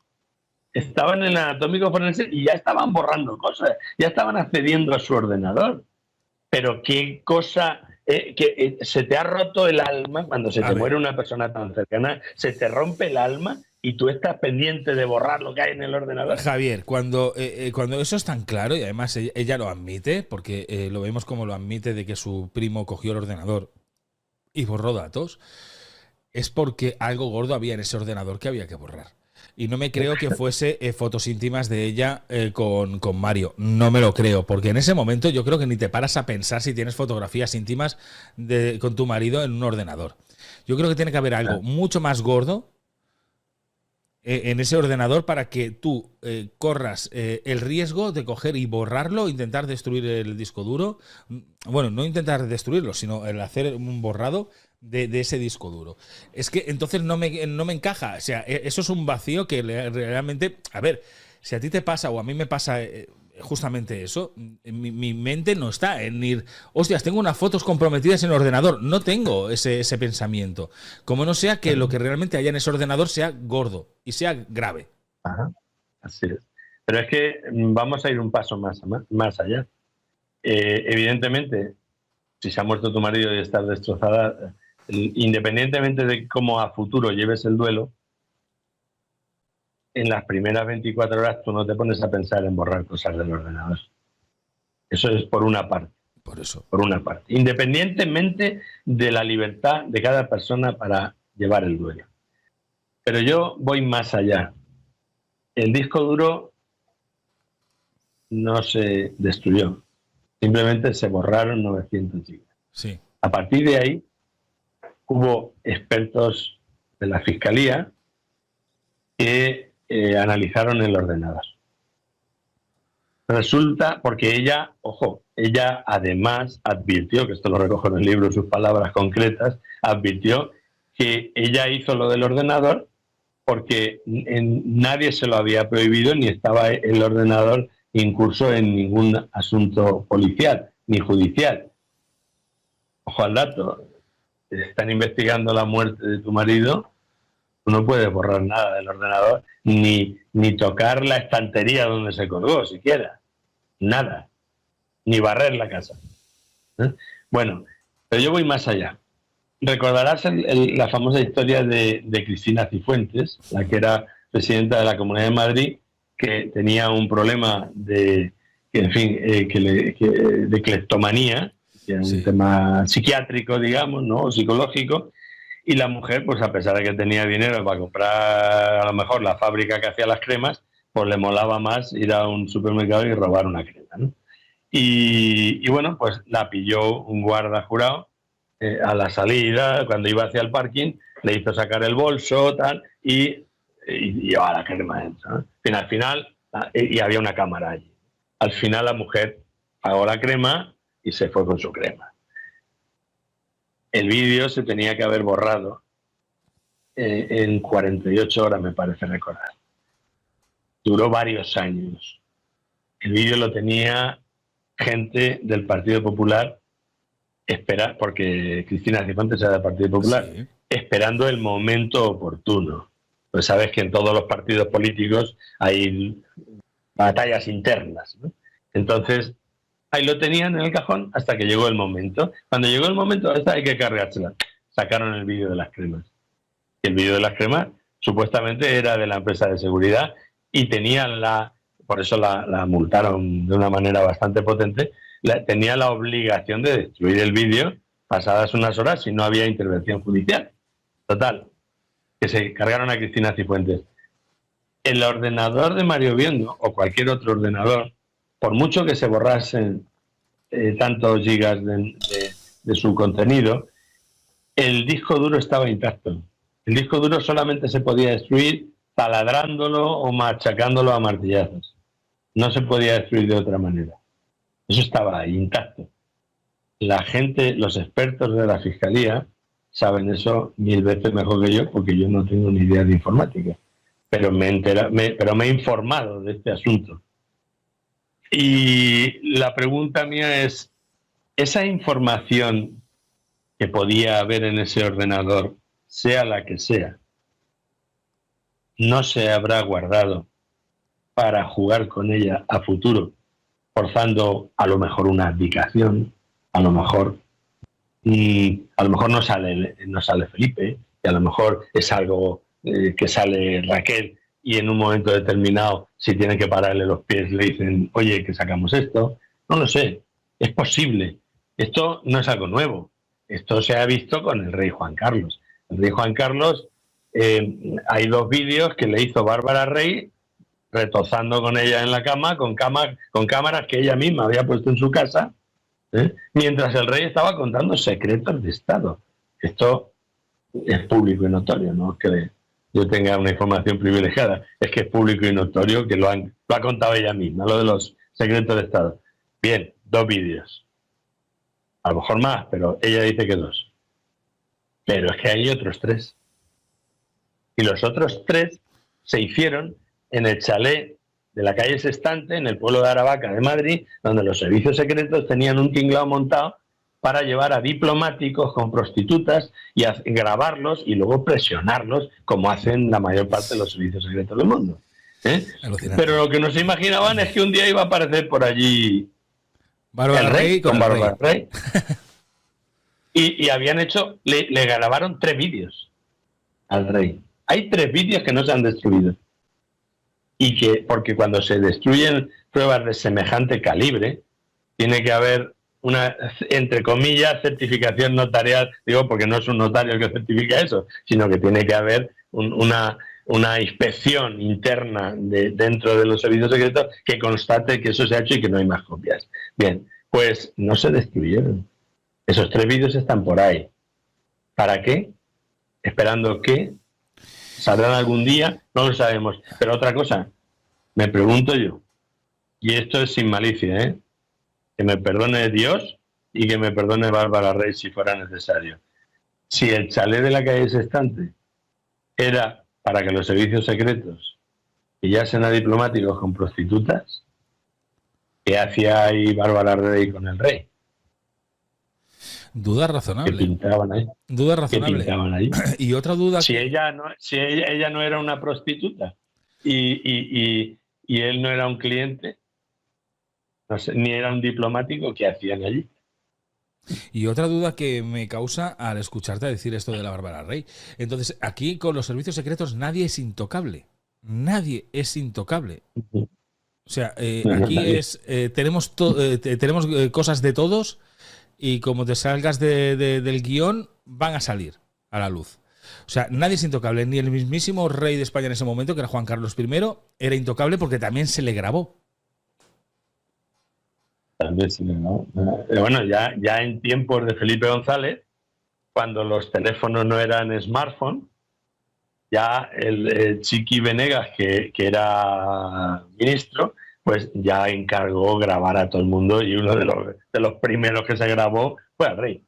Estaban en el Anatómico Forense y ya estaban borrando cosas, ya estaban accediendo a su ordenador. Pero qué cosa, que se te ha roto el alma cuando se te muere una persona tan cercana, se te rompe el alma y tú estás pendiente de borrar lo que hay en el ordenador. Javier, cuando eso es tan claro, y además ella lo admite, porque lo vemos como lo admite de que su primo cogió el ordenador y borró datos, es porque algo gordo había en ese ordenador que había que borrar. Y no me creo que fuese fotos íntimas de ella con Mario. No me lo creo, porque en ese momento yo creo que ni te paras a pensar si tienes fotografías íntimas con tu marido en un ordenador. Yo creo que tiene que haber algo mucho más gordo en ese ordenador para que tú corras el riesgo de coger y borrarlo, intentar destruir el disco duro. Bueno, no intentar destruirlo, sino el hacer un borrado de ese disco duro. Es que entonces no me encaja. O sea, eso es un vacío que realmente... A ver, si a ti te pasa o a mí me pasa justamente eso, mi mente no está en ir... Hostias, tengo unas fotos comprometidas en el ordenador. No tengo ese pensamiento. Como no sea que lo que realmente haya en ese ordenador sea gordo y sea grave. Ajá, así es. Pero es que vamos a ir un paso más allá. Evidentemente, si se ha muerto tu marido y estás destrozada, independientemente de cómo a futuro lleves el duelo, en las primeras 24 horas tú no te pones a pensar en borrar cosas del ordenador. Eso es por una parte. Por una parte. Independientemente de la libertad de cada persona para llevar el duelo. Pero yo voy más allá. El disco duro no se destruyó. Simplemente se borraron 900 gigas. Sí. A partir de ahí, hubo expertos de la Fiscalía que analizaron el ordenador. Resulta, porque ella además advirtió, que esto lo recojo en el libro, sus palabras concretas, advirtió que ella hizo lo del ordenador porque nadie se lo había prohibido ni estaba el ordenador incurso en ningún asunto policial ni judicial. Ojo al dato, están investigando la muerte de tu marido, tú no puedes borrar nada del ordenador, ni tocar la estantería donde se colgó siquiera, nada, ni barrer la casa. Bueno, pero yo voy más allá. Recordarás la famosa historia de Cristina Cifuentes, la que era presidenta de la Comunidad de Madrid, que tenía un problema de cleptomanía, que era un tema psiquiátrico, digamos, ¿no? O psicológico, y la mujer, pues a pesar de que tenía dinero para comprar a lo mejor la fábrica que hacía las cremas, pues le molaba más ir a un supermercado y robar una crema, ¿no? Y bueno, pues la pilló un guarda jurado a la salida, cuando iba hacia el parking, le hizo sacar el bolso, tal, y llevaba la crema dentro, ¿no? Al final, y había una cámara allí. Al final la mujer pagó la crema y se fue con su crema. El vídeo se tenía que haber borrado en 48 horas, me parece recordar. Duró varios años. El vídeo lo tenía gente del Partido Popular, porque Cristina Cifuentes era del Partido Popular, sí, esperando el momento oportuno. Pues sabes que en todos los partidos políticos hay batallas internas, ¿no? Entonces, ahí lo tenían en el cajón hasta que llegó el momento. Cuando llegó el momento, esta hay que cargársela. Sacaron el vídeo de las cremas. El vídeo de las cremas supuestamente era de la empresa de seguridad y tenían por eso la multaron de una manera bastante potente, tenía la obligación de destruir el vídeo pasadas unas horas si no había intervención judicial. Total, que se cargaron a Cristina Cifuentes. El ordenador de Mario Biondo o cualquier otro ordenador, por mucho que se borrasen tantos gigas de su contenido, el disco duro estaba intacto. El disco duro solamente se podía destruir taladrándolo o machacándolo a martillazos. No se podía destruir de otra manera. Eso estaba ahí, intacto. La gente, los expertos de la Fiscalía, saben eso 1000 veces mejor que yo, porque yo no tengo ni idea de informática. Pero me he informado de este asunto. Y la pregunta mía es, ¿esa información que podía haber en ese ordenador, sea la que sea, no se habrá guardado para jugar con ella a futuro, forzando a lo mejor una abdicación, a lo mejor no sale Felipe, y a lo mejor es algo que sale Raquel y en un momento determinado, si tienen que pararle los pies, le dicen, oye, que sacamos esto? No lo sé, es posible. Esto no es algo nuevo. Esto se ha visto con el rey Juan Carlos. El rey Juan Carlos, hay 2 vídeos que le hizo Bárbara Rey retozando con ella en la cama, con cámaras que ella misma había puesto en su casa, mientras el rey estaba contando secretos de Estado. Esto es público y notorio, no es que yo tenga una información privilegiada, es que es público y notorio que lo ha contado ella misma, lo de los secretos de Estado. Bien, 2 vídeos. A lo mejor más, pero ella dice que 2. Pero es que hay otros 3. Y los otros 3 se hicieron en el chalet de la calle Sextante, en el pueblo de Aravaca de Madrid, donde los servicios secretos tenían un tinglao montado para llevar a diplomáticos con prostitutas y grabarlos y luego presionarlos, como hacen la mayor parte de los servicios secretos del mundo. ¿eh? Alucinante. Pero lo que no se imaginaban es que un día iba a aparecer por allí Bárbara el rey Rey con el Bárbara rey. Rey. Y habían hecho, le grabaron 3 vídeos al rey. Hay 3 vídeos que no se han destruido. Y que, porque cuando se destruyen pruebas de semejante calibre, tiene que haber una, entre comillas, certificación notarial, digo, porque no es un notario el que certifica eso, sino que tiene que haber una inspección interna dentro de los servicios secretos que constate que eso se ha hecho y que no hay más copias. Bien, pues no se destruyeron. Esos 3 vídeos están por ahí. ¿Para qué? Esperando que saldrán algún día, no lo sabemos. Pero otra cosa, me pregunto yo, y esto es sin malicia, ¿eh? Que me perdone Dios y que me perdone Bárbara Rey si fuera necesario. Si el chalet de la calle Sextante era para que los servicios secretos pillasen a diplomáticos con prostitutas, ¿qué hacía ahí Bárbara Rey con el rey? Duda ¿Qué razonable. pintaban ahí? Duda ¿Qué razonable. pintaban ahí? Y otra duda. Si ella no era una prostituta y él no era un cliente, no sé, ni era un diplomático, ¿qué hacían allí? Y otra duda que me causa al escucharte decir esto de la Bárbara Rey. Entonces, aquí con los servicios secretos nadie es intocable. Nadie es intocable. O sea, aquí es tenemos cosas de todos y como te salgas del guión, van a salir a la luz. O sea, nadie es intocable. Ni el mismísimo rey de España en ese momento, que era Juan Carlos I, era intocable porque también se le grabó. También sí, ¿no? Bueno, ya en tiempos de Felipe González, cuando los teléfonos no eran smartphone, ya el Chiqui Venegas, que era ministro, pues ya encargó grabar a todo el mundo y uno de los primeros que se grabó fue al rey.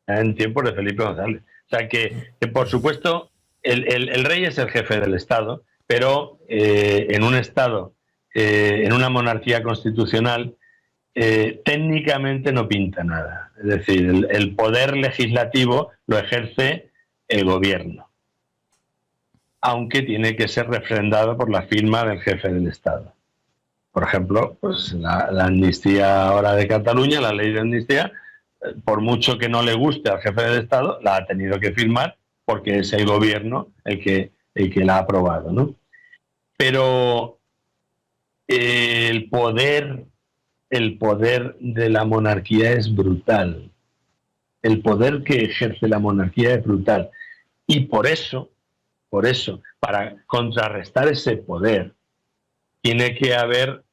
En tiempos de Felipe González. O sea que por supuesto, el rey es el jefe del Estado, pero en un Estado, en una monarquía constitucional, técnicamente no pinta nada. Es decir, el poder legislativo lo ejerce el gobierno, aunque tiene que ser refrendado por la firma del jefe del Estado. Por ejemplo, pues la amnistía ahora de Cataluña, la ley de amnistía, por mucho que no le guste al jefe del Estado, la ha tenido que firmar porque es el gobierno el que la ha aprobado, ¿no? Pero el poder de la monarquía es brutal. El poder que ejerce la monarquía es brutal. Y por eso, para contrarrestar ese poder, tiene que haber,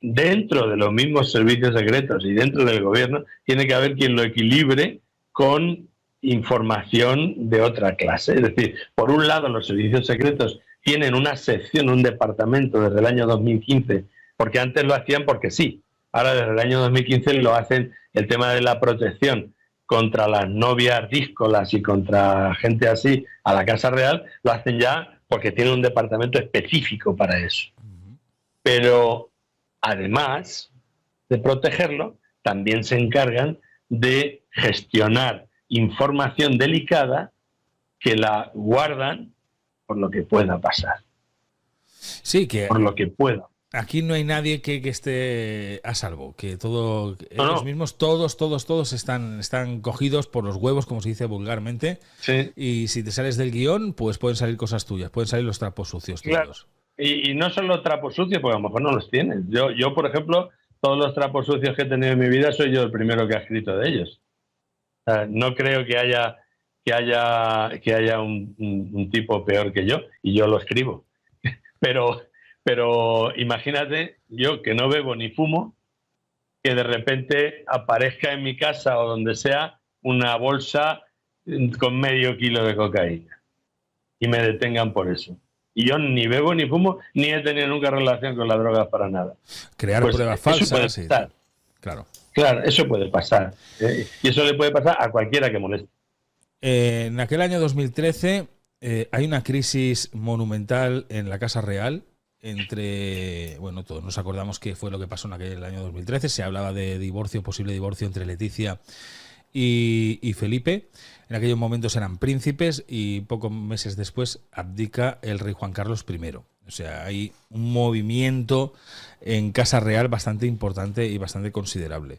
dentro de los mismos servicios secretos y dentro del gobierno, tiene que haber quien lo equilibre con información de otra clase. Es decir, por un lado, los servicios secretos tienen una sección, un departamento desde el año 2015, porque antes lo hacían porque sí. Ahora, desde el año 2015, lo hacen el tema de la protección contra las novias díscolas y contra gente así a la Casa Real, lo hacen ya porque tienen un departamento específico para eso. Pero además de protegerlo, también se encargan de gestionar información delicada que la guardan por lo que pueda pasar. Sí, que por lo que pueda. Aquí no hay nadie que esté a salvo, que todo ellos mismos, todos están cogidos por los huevos, como se dice vulgarmente. Sí. Y si te sales del guión, pues pueden salir cosas tuyas, pueden salir los trapos sucios tuyos. Claro. Y no son los trapos sucios, porque a lo mejor no los tienes. Yo, por ejemplo, todos los trapos sucios que he tenido en mi vida soy yo el primero que ha escrito de ellos. O sea, no creo que haya un tipo peor que yo, y yo lo escribo. Pero imagínate, yo que no bebo ni fumo, que de repente aparezca en mi casa o donde sea una bolsa con medio kilo de cocaína y me detengan por eso. Y yo ni bebo ni fumo, ni he tenido nunca relación con las drogas para nada. Crear pruebas falsas. Eso puede pasar. Claro, eso puede pasar. Y eso le puede pasar a cualquiera que moleste. En aquel año 2013 hay una crisis monumental en la Casa Real. Bueno, todos nos acordamos qué fue lo que pasó en aquel año 2013. Se hablaba de divorcio, posible divorcio entre Leticia y Felipe en aquellos momentos eran príncipes y pocos meses después abdica el rey Juan Carlos I. O sea, hay un movimiento en Casa Real bastante importante y bastante considerable.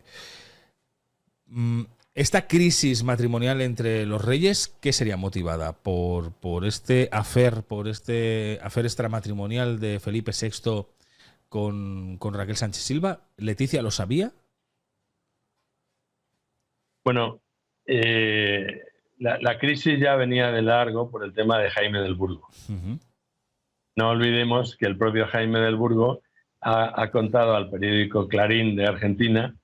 Esta crisis matrimonial entre los reyes, ¿qué sería motivada? ¿Por este affair extramatrimonial de Felipe VI con Raquel Sánchez Silva? ¿Leticia lo sabía? Bueno, la crisis ya venía de largo por el tema de Jaime del Burgo. Uh-huh. No olvidemos que el propio Jaime del Burgo ha contado al periódico Clarín de Argentina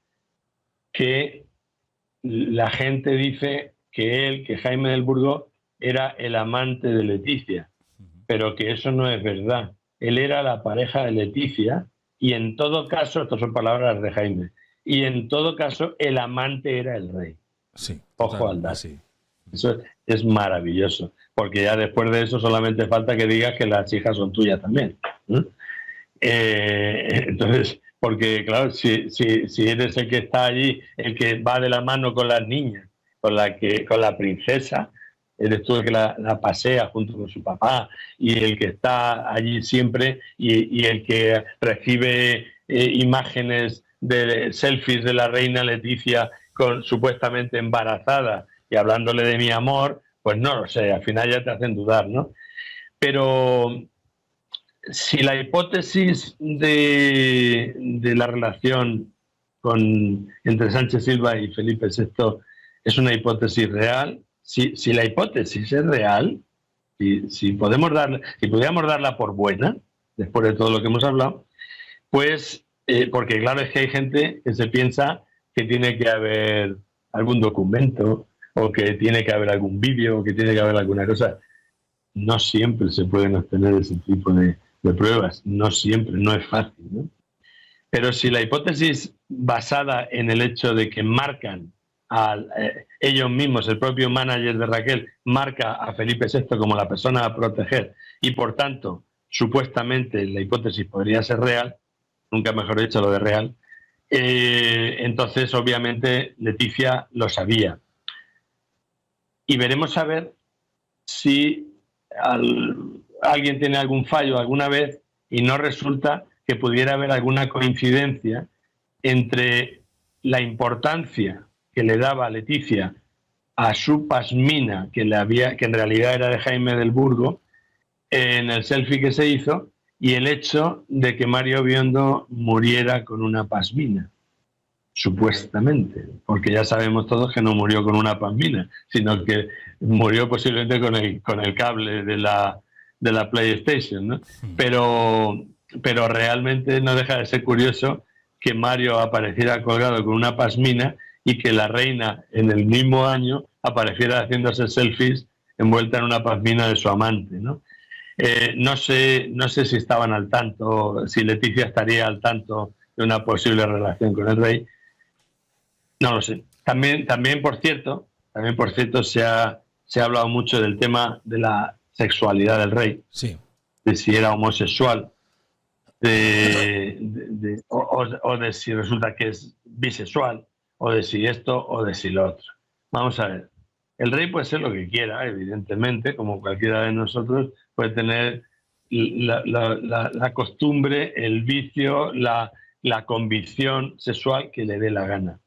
que la gente dice que Jaime del Burgo era el amante de Leticia, pero que eso no es verdad. Él era la pareja de Leticia y en todo caso, estas son palabras de Jaime, y en todo caso el amante era el rey. Sí, ojo al dato. Sí. Eso es maravilloso, porque ya después de eso solamente falta que digas que las hijas son tuyas también. Entonces, porque claro, si eres el que está allí, el que va de la mano con las niñas, con la princesa, eres tú el que la pasea junto con su papá y el que está allí siempre y el que recibe imágenes de selfies de la reina Leticia supuestamente embarazada y hablándole de mi amor, pues no lo sé, al final ya te hacen dudar, ¿no? Pero si la hipótesis de la relación entre Sánchez Silva y Felipe VI es una hipótesis real, si la hipótesis es real, si pudiéramos darla por buena, después de todo lo que hemos hablado, pues, porque claro, es que hay gente que se piensa que tiene que haber algún documento, o que tiene que haber algún vídeo, o que tiene que haber alguna cosa. No siempre se pueden obtener ese tipo de pruebas, no siempre, no es fácil, ¿no? Pero si la hipótesis basada en el hecho de que marcan ellos mismos, el propio manager de Raquel, marca a Felipe VI como la persona a proteger y por tanto, supuestamente la hipótesis podría ser real, nunca mejor dicho lo de real, entonces obviamente Leticia lo sabía. Y veremos a ver si alguien tiene algún fallo alguna vez y no resulta que pudiera haber alguna coincidencia entre la importancia que le daba Leticia a su pasmina, que en realidad era de Jaime del Burgo, en el selfie que se hizo, y el hecho de que Mario Biondo muriera con una pasmina, supuestamente, porque ya sabemos todos que no murió con una pasmina, sino que murió posiblemente con el cable de la PlayStation, ¿no? Pero realmente no deja de ser curioso que Mario apareciera colgado con una pasmina y que la reina en el mismo año apareciera haciéndose selfies envuelta en una pasmina de su amante, ¿no? No sé si estaban al tanto, si Leticia estaría al tanto de una posible relación con el rey. No lo sé. También por cierto, se ha hablado mucho del tema de la sexualidad del rey. Sí. De si era homosexual, o de si resulta que es bisexual, o de si esto o de si lo otro. Vamos a ver. El rey puede ser lo que quiera, evidentemente, como cualquiera de nosotros puede tener la costumbre, el vicio, la convicción sexual que le dé la gana.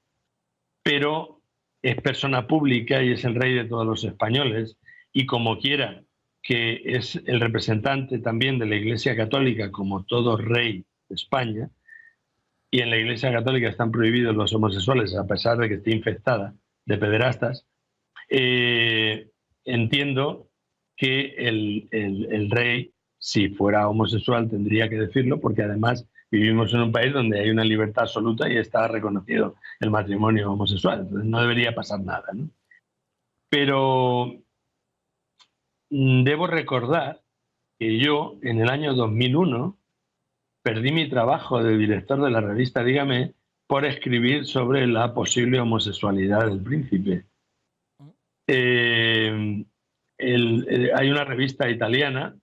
Pero es persona pública y es el rey de todos los españoles, y como quiera, que es el representante también de la Iglesia Católica, como todo rey de España, y en la Iglesia Católica están prohibidos los homosexuales a pesar de que esté infectada de pederastas, entiendo que el rey, si fuera homosexual, tendría que decirlo, porque además vivimos en un país donde hay una libertad absoluta y está reconocido el matrimonio homosexual, entonces no debería pasar nada, ¿no? Pero debo recordar que yo, en el año 2001, perdí mi trabajo de director de la revista Dígame por escribir sobre la posible homosexualidad del príncipe. Hay una revista italiana,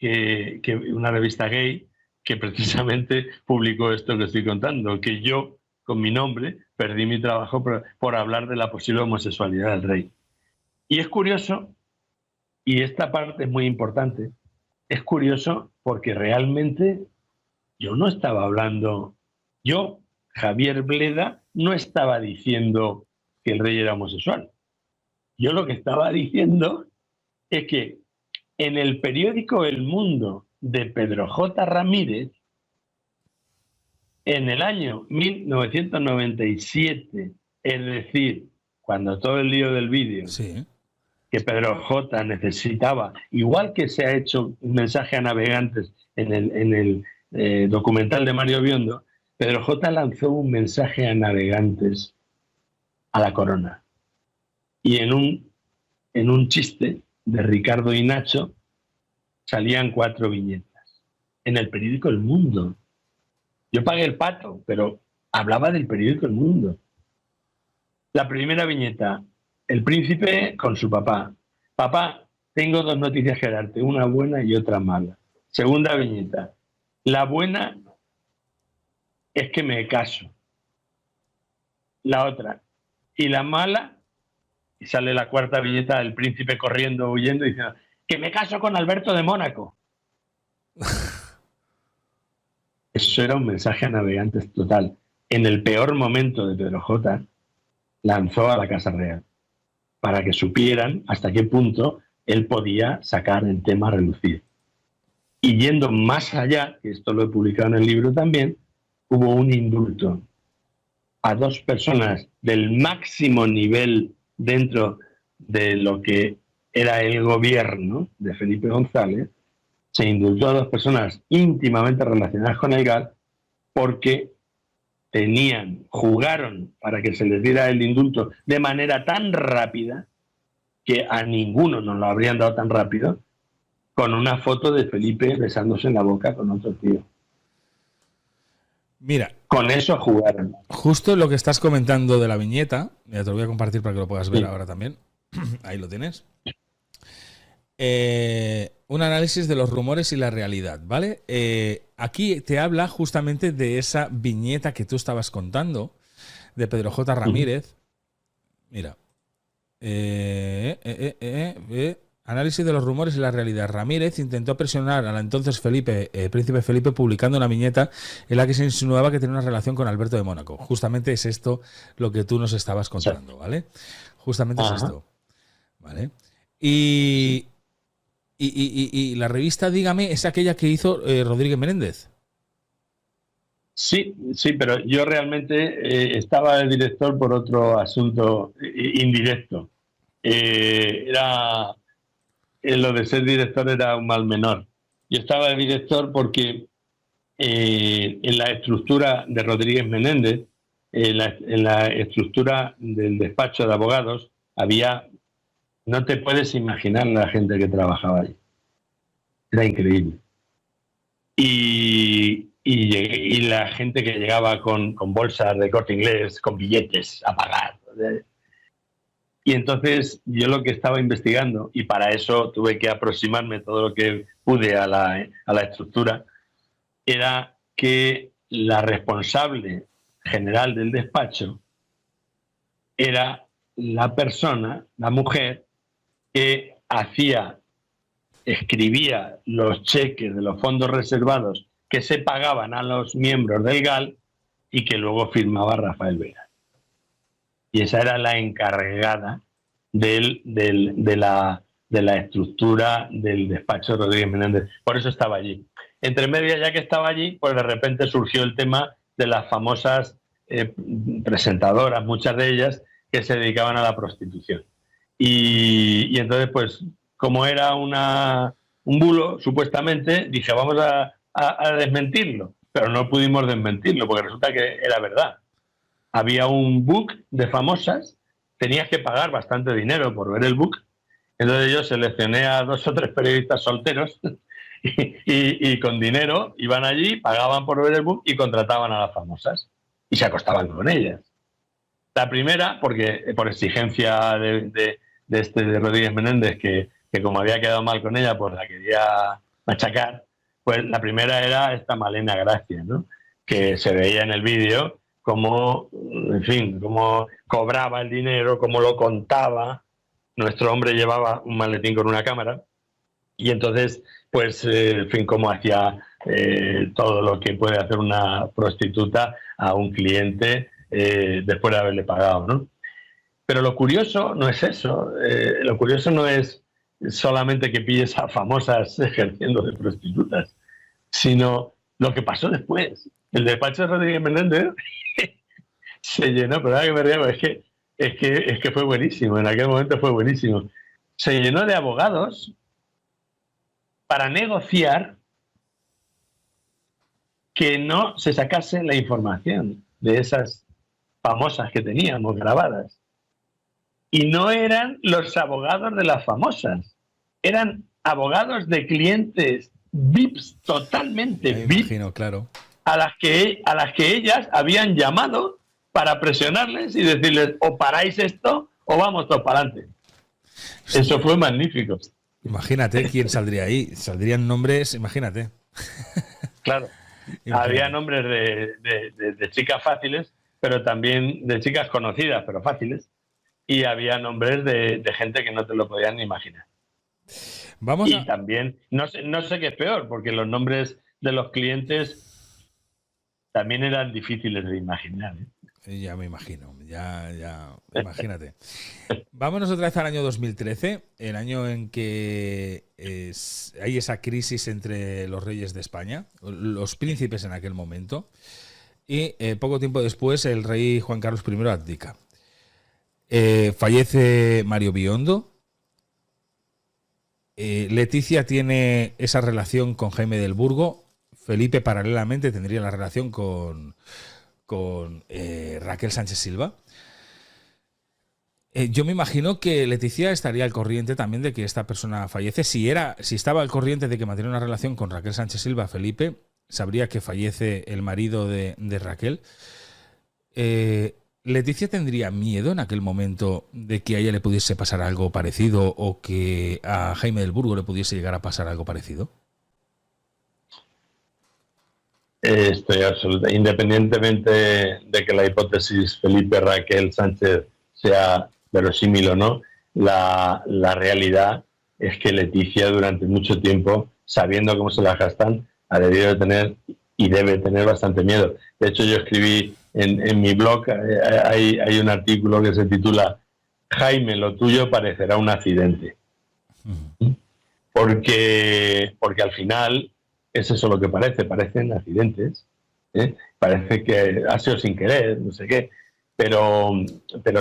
una revista gay, que precisamente publicó esto que estoy contando, que yo, con mi nombre, perdí mi trabajo por hablar de la posible homosexualidad del rey. Y es curioso, y esta parte es muy importante, es curioso porque realmente yo no estaba hablando, yo, Javier Bleda, no estaba diciendo que el rey era homosexual. Yo lo que estaba diciendo es que en el periódico El Mundo de Pedro J. Ramírez, en el año 1997, es decir, cuando todo el lío del vídeo, Sí. que Pedro J. necesitaba, igual que se ha hecho un mensaje a navegantes en el documental de Mario Biondo, Pedro J. lanzó un mensaje a navegantes a la corona. Y en un chiste de Ricardo y Nacho salían 4 viñetas. En el periódico El Mundo. Yo pagué el pato, pero hablaba del periódico El Mundo. La primera viñeta, el príncipe con su papá. Papá, tengo 2 noticias que darte, una buena y otra mala. Segunda viñeta, la buena es que me caso. La otra, y la mala, y sale la cuarta viñeta del príncipe corriendo, huyendo, y diciendo, que me caso con Alberto de Mónaco. Eso era un mensaje a navegantes total. En el peor momento de Pedro J, lanzó a la Casa Real para que supieran hasta qué punto él podía sacar el tema a relucir. Y yendo más allá, que esto lo he publicado en el libro también, hubo un indulto a 2 personas del máximo nivel dentro de lo que era el gobierno de Felipe González. Se indultó a 2 personas íntimamente relacionadas con el GAL porque jugaron para que se les diera el indulto de manera tan rápida que a ninguno nos lo habrían dado tan rápido, con una foto de Felipe besándose en la boca con otro tío. Mira, con eso jugaron. Justo lo que estás comentando de la viñeta, ya te lo voy a compartir para que lo puedas ver Sí. ahora también. Ahí lo tienes. Un análisis de los rumores y la realidad, ¿vale? Aquí te habla justamente de esa viñeta que tú estabas contando, de Pedro J. Ramírez. Mira. Análisis de los rumores y la realidad. Ramírez intentó presionar al entonces príncipe Felipe, publicando una viñeta en la que se insinuaba que tenía una relación con Alberto de Mónaco. Justamente es esto lo que tú nos estabas contando, ¿vale? Justamente es esto, ¿vale? Y la revista, dígame, es aquella que hizo Rodríguez Menéndez. Sí, pero yo realmente estaba de director por otro asunto indirecto. Lo de ser director era un mal menor. Yo estaba de director porque en la estructura de Rodríguez Menéndez, en la estructura del despacho de abogados, no te puedes imaginar la gente que trabajaba ahí. Era increíble. Y la gente que llegaba con bolsas de Corte Inglés, con billetes a pagar. Y entonces yo lo que estaba investigando, y para eso tuve que aproximarme todo lo que pude a la estructura, era que la responsable general del despacho era la persona, la mujer, que escribía los cheques de los fondos reservados que se pagaban a los miembros del GAL y que luego firmaba Rafael Vera. Y esa era la encargada de la estructura del despacho de Rodríguez Menéndez. Por eso estaba allí. Entre medias, ya que estaba allí, pues de repente surgió el tema de las famosas presentadoras, muchas de ellas, que se dedicaban a la prostitución. Y entonces, pues, como era un bulo, supuestamente, dije, vamos a desmentirlo. Pero no pudimos desmentirlo, porque resulta que era verdad. Había un book de famosas, tenías que pagar bastante dinero por ver el book. Entonces yo seleccioné a 2 o 3 periodistas solteros y con dinero iban allí, pagaban por ver el book y contrataban a las famosas. Y se acostaban con ellas. La primera, porque por exigencia de Rodríguez Menéndez, que como había quedado mal con ella, pues la quería machacar, pues la primera era esta Malena Gracia, ¿no? Que se veía en el vídeo cómo, en fin, cómo cobraba el dinero, cómo lo contaba. Nuestro hombre llevaba un maletín con una cámara y entonces, pues, en fin, cómo hacía todo lo que puede hacer una prostituta a un cliente después de haberle pagado, ¿no? Pero lo curioso no es eso. Lo curioso no es solamente que pilles a famosas ejerciendo de prostitutas, sino lo que pasó después. El despacho de Rodríguez Menéndez se llenó, pero ahora que me río, es que fue buenísimo, en aquel momento fue buenísimo. Se llenó de abogados para negociar que no se sacase la información de esas famosas que teníamos grabadas. Y no eran los abogados de las famosas, eran abogados de clientes VIPs, totalmente Me VIP, imagino, claro. a las que ellas habían llamado para presionarles y decirles o paráis esto o vamos todos para adelante. Sí. Eso fue magnífico. Imagínate quién saldría ahí. Saldrían nombres, imagínate. Claro. Imagínate. Había nombres de chicas fáciles, pero también de chicas conocidas, pero fáciles. Y había nombres de gente que no te lo podían ni imaginar. Vamos Y también, no sé qué es peor, porque los nombres de los clientes también eran difíciles de imaginar, ¿eh? Ya me imagino, imagínate. Vámonos otra vez al año 2013, el año en que hay esa crisis entre los reyes de España, los príncipes en aquel momento, y poco tiempo después el rey Juan Carlos I abdica. Fallece Mario Biondo. Leticia tiene esa relación con Jaime del Burgo. Felipe paralelamente tendría la relación con Raquel Sánchez Silva. Yo me imagino que Leticia estaría al corriente también de que esta persona fallece. Si estaba al corriente de que mantiene una relación con Raquel Sánchez Silva, Felipe sabría que fallece el marido de Raquel. ¿Leticia tendría miedo en aquel momento de que a ella le pudiese pasar algo parecido o que a Jaime del Burgo le pudiese llegar a pasar algo parecido? Estoy absoluta. Independientemente de que la hipótesis Felipe Raquel Sánchez sea verosímil o no, la realidad es que Leticia durante mucho tiempo, sabiendo cómo se las gastan, ha debido de tener y debe tener bastante miedo. De hecho, yo escribí en mi blog, hay un artículo que se titula Jaime, lo tuyo parecerá un accidente. Porque al final es eso lo que parecen accidentes, ¿eh? Parece que ha sido sin querer, no sé qué, pero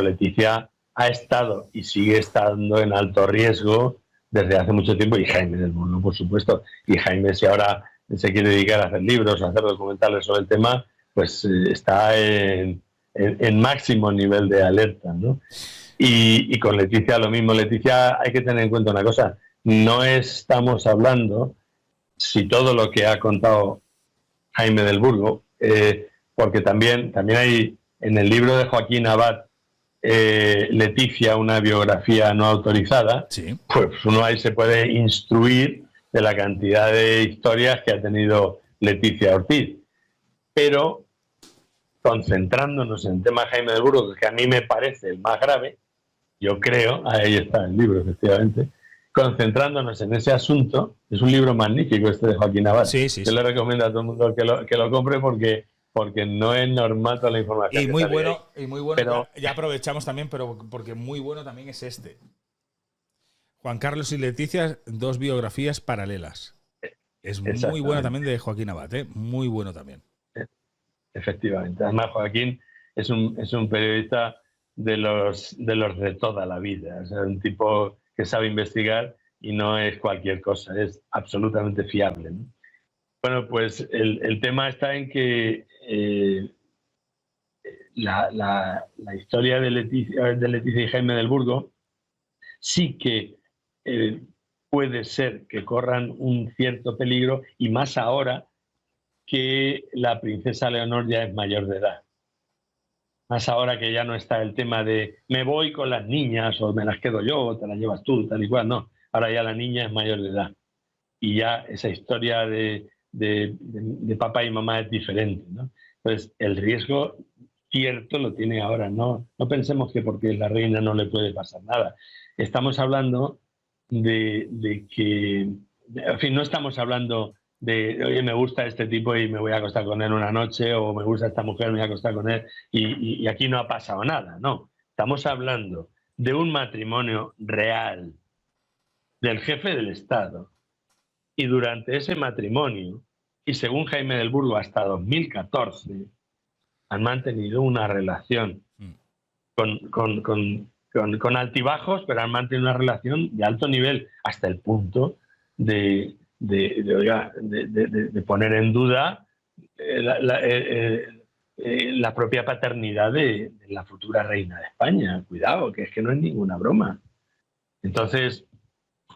Leticia ha estado y sigue estando en alto riesgo desde hace mucho tiempo, y Jaime del Burgo, por supuesto. Y Jaime, si ahora se quiere dedicar a hacer libros, a hacer documentales sobre el tema, pues está en máximo nivel de alerta, ¿no? Y con Leticia lo mismo. Leticia, hay que tener en cuenta una cosa, no estamos hablando, si todo lo que ha contado Jaime del Burgo, porque también hay en el libro de Joaquín Abad, Leticia, una biografía no autorizada, sí. Pues uno ahí se puede instruir de la cantidad de historias que ha tenido Leticia Ortiz. Pero concentrándonos en el tema de Jaime del Burgo, que a mí me parece el más grave, yo creo, ahí está el libro, efectivamente, concentrándonos en ese asunto, es un libro magnífico este de Joaquín Abad. Sí, sí, yo le recomiendo a todo el mundo que lo compre porque no es normal toda la información. Y muy bueno, pero, ya aprovechamos también, pero porque muy bueno también es este. Juan Carlos y Leticia, dos biografías paralelas. Es muy bueno también de Joaquín Abad, ¿eh? Muy bueno también. Efectivamente. Además, Joaquín es un periodista de los de toda la vida. O sea, un tipo que sabe investigar y no es cualquier cosa, es absolutamente fiable, ¿no? Bueno, pues el tema está en que la historia de Leticia y Jaime del Burgo sí que puede ser que corran un cierto peligro, y más ahora que la princesa Leonor ya es mayor de edad. Más ahora que ya no está el tema de me voy con las niñas o me las quedo yo o te las llevas tú, tal y cual, no. Ahora ya la niña es mayor de edad. Y ya esa historia de papá y mamá es diferente, ¿no? Entonces, el riesgo cierto lo tiene ahora. No pensemos que porque es la reina no le puede pasar nada. Estamos hablando de que, en fin, no estamos hablando de, oye, me gusta este tipo y me voy a acostar con él una noche, o me gusta esta mujer, me voy a acostar con él y aquí no ha pasado nada. No, estamos hablando de un matrimonio real del jefe del Estado, y durante ese matrimonio, y según Jaime del Burgo hasta 2014, han mantenido una relación con altibajos, pero han mantenido una relación de alto nivel hasta el punto de poner en duda la propia paternidad de la futura reina de España. Cuidado, que es que no es ninguna broma. Entonces,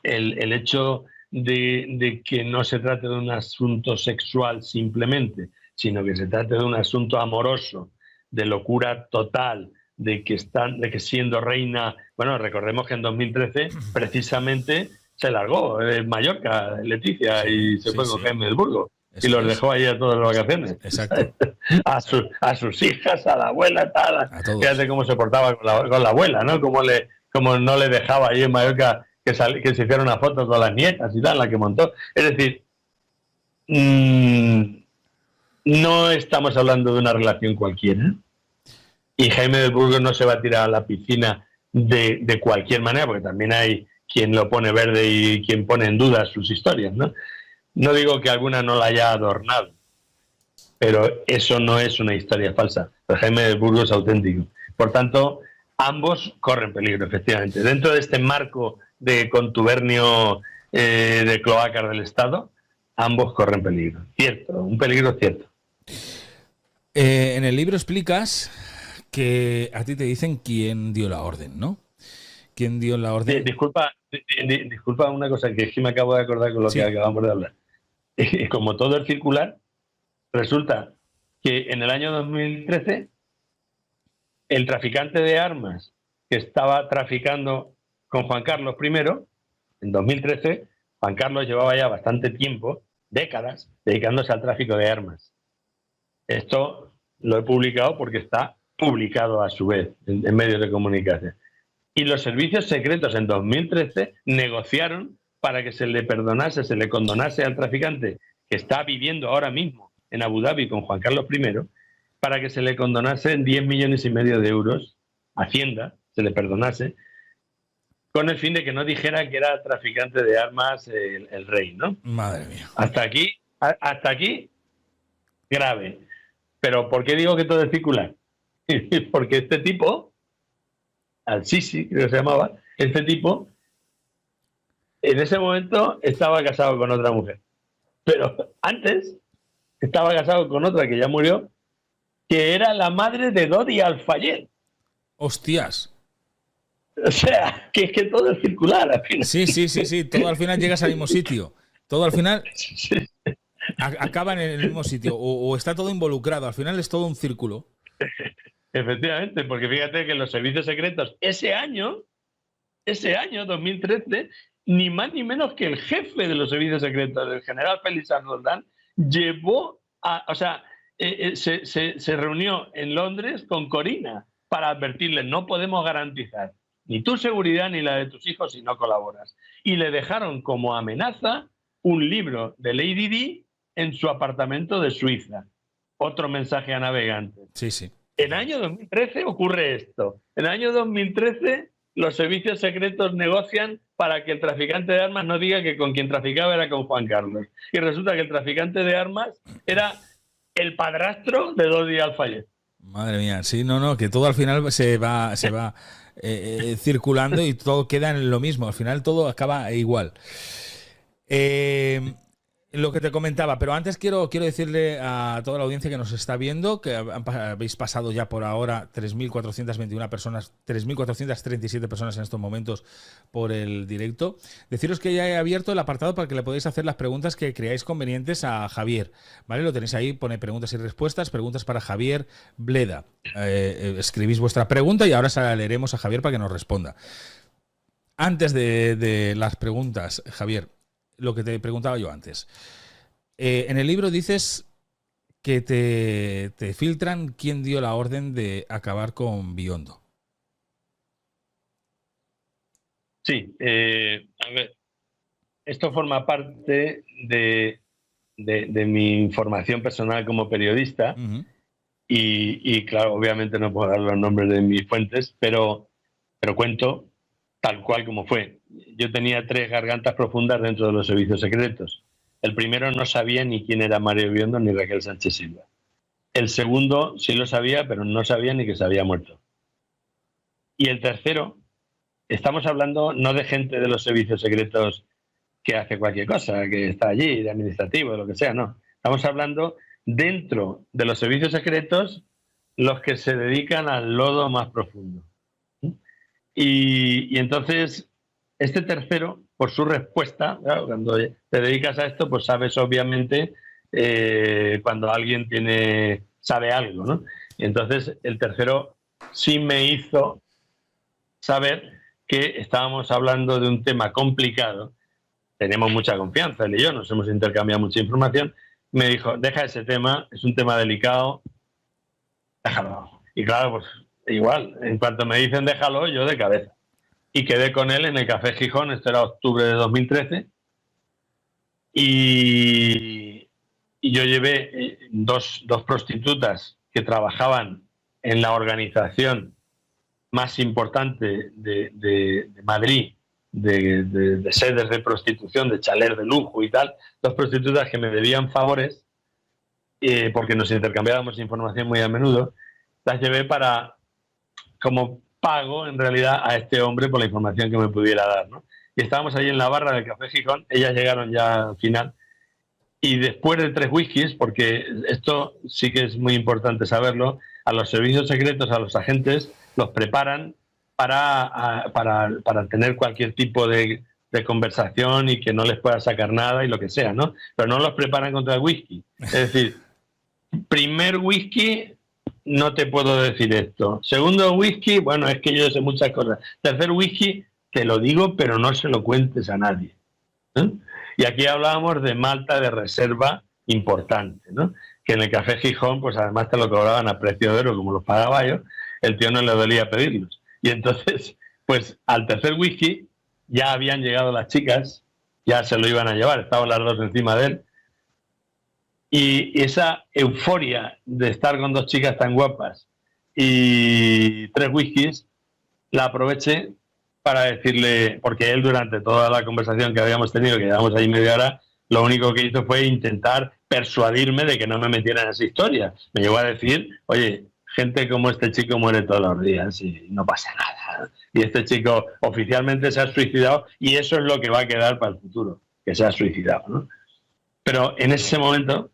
el hecho de que no se trate de un asunto sexual simplemente, sino que se trate de un asunto amoroso, de locura total, de que siendo reina, bueno, recordemos que en 2013 precisamente se largó en Mallorca, Leticia, y se fue con Jaime del Burgo. Y los dejó ahí a todas las vacaciones. Exacto. a sus hijas, a la abuela, tal. Fíjate cómo se portaba con la abuela, ¿no? Como no le dejaba ahí en Mallorca que se hiciera una foto con las nietas y tal, la que montó. Es decir, no estamos hablando de una relación cualquiera. Y Jaime del Burgo no se va a tirar a la piscina de cualquier manera, porque también hay quien lo pone verde y quien pone en duda sus historias, ¿no? No digo que alguna no la haya adornado, pero eso no es una historia falsa. El Jaime del Burgo es auténtico. Por tanto, ambos corren peligro, efectivamente. Dentro de este marco de contubernio de cloacas del Estado, ambos corren peligro. Cierto, un peligro cierto. En el libro explicas que a ti te dicen quién dio la orden, ¿no? ¿Quién dio la orden? Disculpa una cosa, que es que me acabo de acordar con lo que acabamos de hablar. Como todo es circular, resulta que en el año 2013 el traficante de armas que estaba traficando con Juan Carlos I, en 2013, Juan Carlos llevaba ya bastante tiempo, décadas, dedicándose al tráfico de armas. Esto lo he publicado porque está publicado a su vez en medios de comunicación. Y los servicios secretos en 2013 negociaron para que se le perdonase, se le condonase al traficante que está viviendo ahora mismo en Abu Dhabi con Juan Carlos I, para que se le condonase 10,5 millones de euros, Hacienda, se le perdonase, con el fin de que no dijera que era traficante de armas el rey, ¿no? Madre mía. Hasta aquí, grave. Pero ¿por qué digo que todo es circular? Porque este tipo, Al-Sisi, creo que se llamaba, este tipo, en ese momento estaba casado con otra mujer. Pero antes estaba casado con otra que ya murió, que era la madre de Dodi Al-Fayed. ¡Hostias! O sea, que es que todo es circular al final. Sí. Todo al final llegas al mismo sitio. Todo al final acaba en el mismo sitio. O está todo involucrado. Al final es todo un círculo. Efectivamente, porque fíjate que los servicios secretos ese año, 2013, ni más ni menos que el jefe de los servicios secretos, el general Félix Roldán, se reunió en Londres con Corina para advertirle: no podemos garantizar ni tu seguridad ni la de tus hijos si no colaboras. Y le dejaron como amenaza un libro de Lady Di en su apartamento de Suiza. Otro mensaje a navegantes. Sí. En el año 2013 ocurre esto. En el año 2013 los servicios secretos negocian para que el traficante de armas no diga que con quien traficaba era con Juan Carlos. Y resulta que el traficante de armas era el padrastro de Dodi Al-Fayed. Madre mía, sí, que todo al final se va circulando y todo queda en lo mismo. Al final todo acaba igual. Lo que te comentaba, pero antes quiero decirle a toda la audiencia que nos está viendo que habéis pasado ya por ahora 3.421 personas, 3.437 personas en estos momentos por el directo. Deciros que ya he abierto el apartado para que le podáis hacer las preguntas que creáis convenientes a Javier, ¿vale? Lo tenéis ahí, pone preguntas y respuestas, preguntas para Javier Bleda. Escribís vuestra pregunta y ahora se la leeremos a Javier para que nos responda. Antes de las preguntas, Javier, lo que te preguntaba yo antes. En el libro dices que te filtran quién dio la orden de acabar con Biondo. Sí, a ver, esto forma parte de mi información personal como periodista. Uh-huh. Y claro, obviamente no puedo dar los nombres de mis fuentes, pero cuento tal cual como fue. Yo tenía 3 gargantas profundas dentro de los servicios secretos. El primero no sabía ni quién era Mario Biondo ni Raquel Sánchez Silva. El segundo sí lo sabía, pero no sabía ni que se había muerto. Y el tercero, estamos hablando no de gente de los servicios secretos que hace cualquier cosa, que está allí, de administrativo, de lo que sea, no. Estamos hablando dentro de los servicios secretos, los que se dedican al lodo más profundo. Y entonces, este tercero, por su respuesta, claro, cuando te dedicas a esto, pues sabes obviamente cuando alguien sabe algo, ¿no? Y entonces, el tercero sí me hizo saber que estábamos hablando de un tema complicado. Tenemos mucha confianza, él y yo, nos hemos intercambiado mucha información. Me dijo, deja ese tema, es un tema delicado, déjalo. Y claro, pues igual, en cuanto me dicen déjalo, yo de cabeza. Y quedé con él en el Café Gijón, esto era octubre de 2013, y yo llevé dos prostitutas que trabajaban en la organización más importante de Madrid, de sedes de prostitución, de chalés de lujo y tal, 2 prostitutas que me debían favores, porque nos intercambiábamos información muy a menudo, las llevé como pago en realidad a este hombre por la información que me pudiera dar, ¿no? Y estábamos allí en la barra del Café Gijón, ellas llegaron ya al final, y después de 3 whiskies, porque esto sí que es muy importante saberlo, a los servicios secretos, a los agentes, los preparan para tener cualquier tipo de conversación y que no les pueda sacar nada y lo que sea, ¿no? Pero no los preparan contra el whisky. Es decir, primer whisky, no te puedo decir esto. Segundo whisky, bueno, es que yo sé muchas cosas. Tercer whisky, te lo digo, pero no se lo cuentes a nadie, ¿eh? Y aquí hablábamos de malta de reserva importante, ¿no? Que en el Café Gijón, pues además te lo cobraban a precio de oro, como los pagaba yo, el tío no le dolía pedirlos. Y entonces, pues al tercer whisky ya habían llegado las chicas, ya se lo iban a llevar, estaban las 2 encima de él. Y esa euforia de estar con 2 chicas tan guapas y 3 whiskies, la aproveché para decirle, porque él durante toda la conversación que habíamos tenido, que llevamos ahí media hora, lo único que hizo fue intentar persuadirme de que no me metiera en esa historia. Me llegó a decir, oye, gente como este chico muere todos los días y no pasa nada. Y este chico oficialmente se ha suicidado y eso es lo que va a quedar para el futuro, que se ha suicidado, ¿no? Pero en ese momento,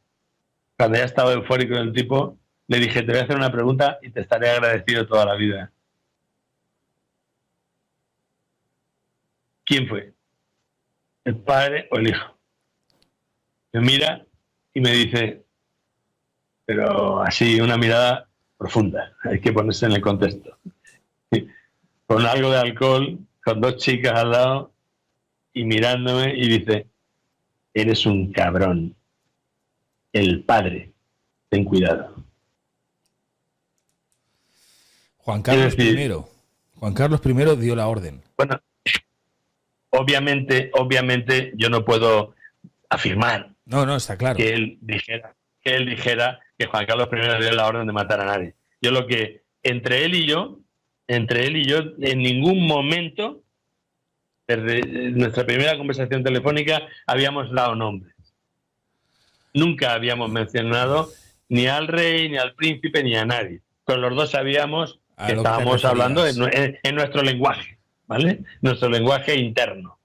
cuando ya estaba eufórico el tipo, le dije, te voy a hacer una pregunta y te estaré agradecido toda la vida. ¿Quién fue? ¿El padre o el hijo? Me mira y me dice, pero así, una mirada profunda, hay que ponerse en el contexto. Con algo de alcohol, con 2 chicas al lado y mirándome y dice, eres un cabrón. El padre, ten cuidado. Juan Carlos I. Juan Carlos I dio la orden. Bueno, obviamente yo no puedo afirmar. No, está claro. Que él dijera que Juan Carlos I dio la orden de matar a nadie. Yo lo que entre él y yo, en ningún momento, desde nuestra primera conversación telefónica, habíamos dado nombres. Nunca habíamos mencionado ni al rey, ni al príncipe, ni a nadie. Pero los dos sabíamos que estábamos hablando en nuestro lenguaje, ¿vale? Nuestro lenguaje interno.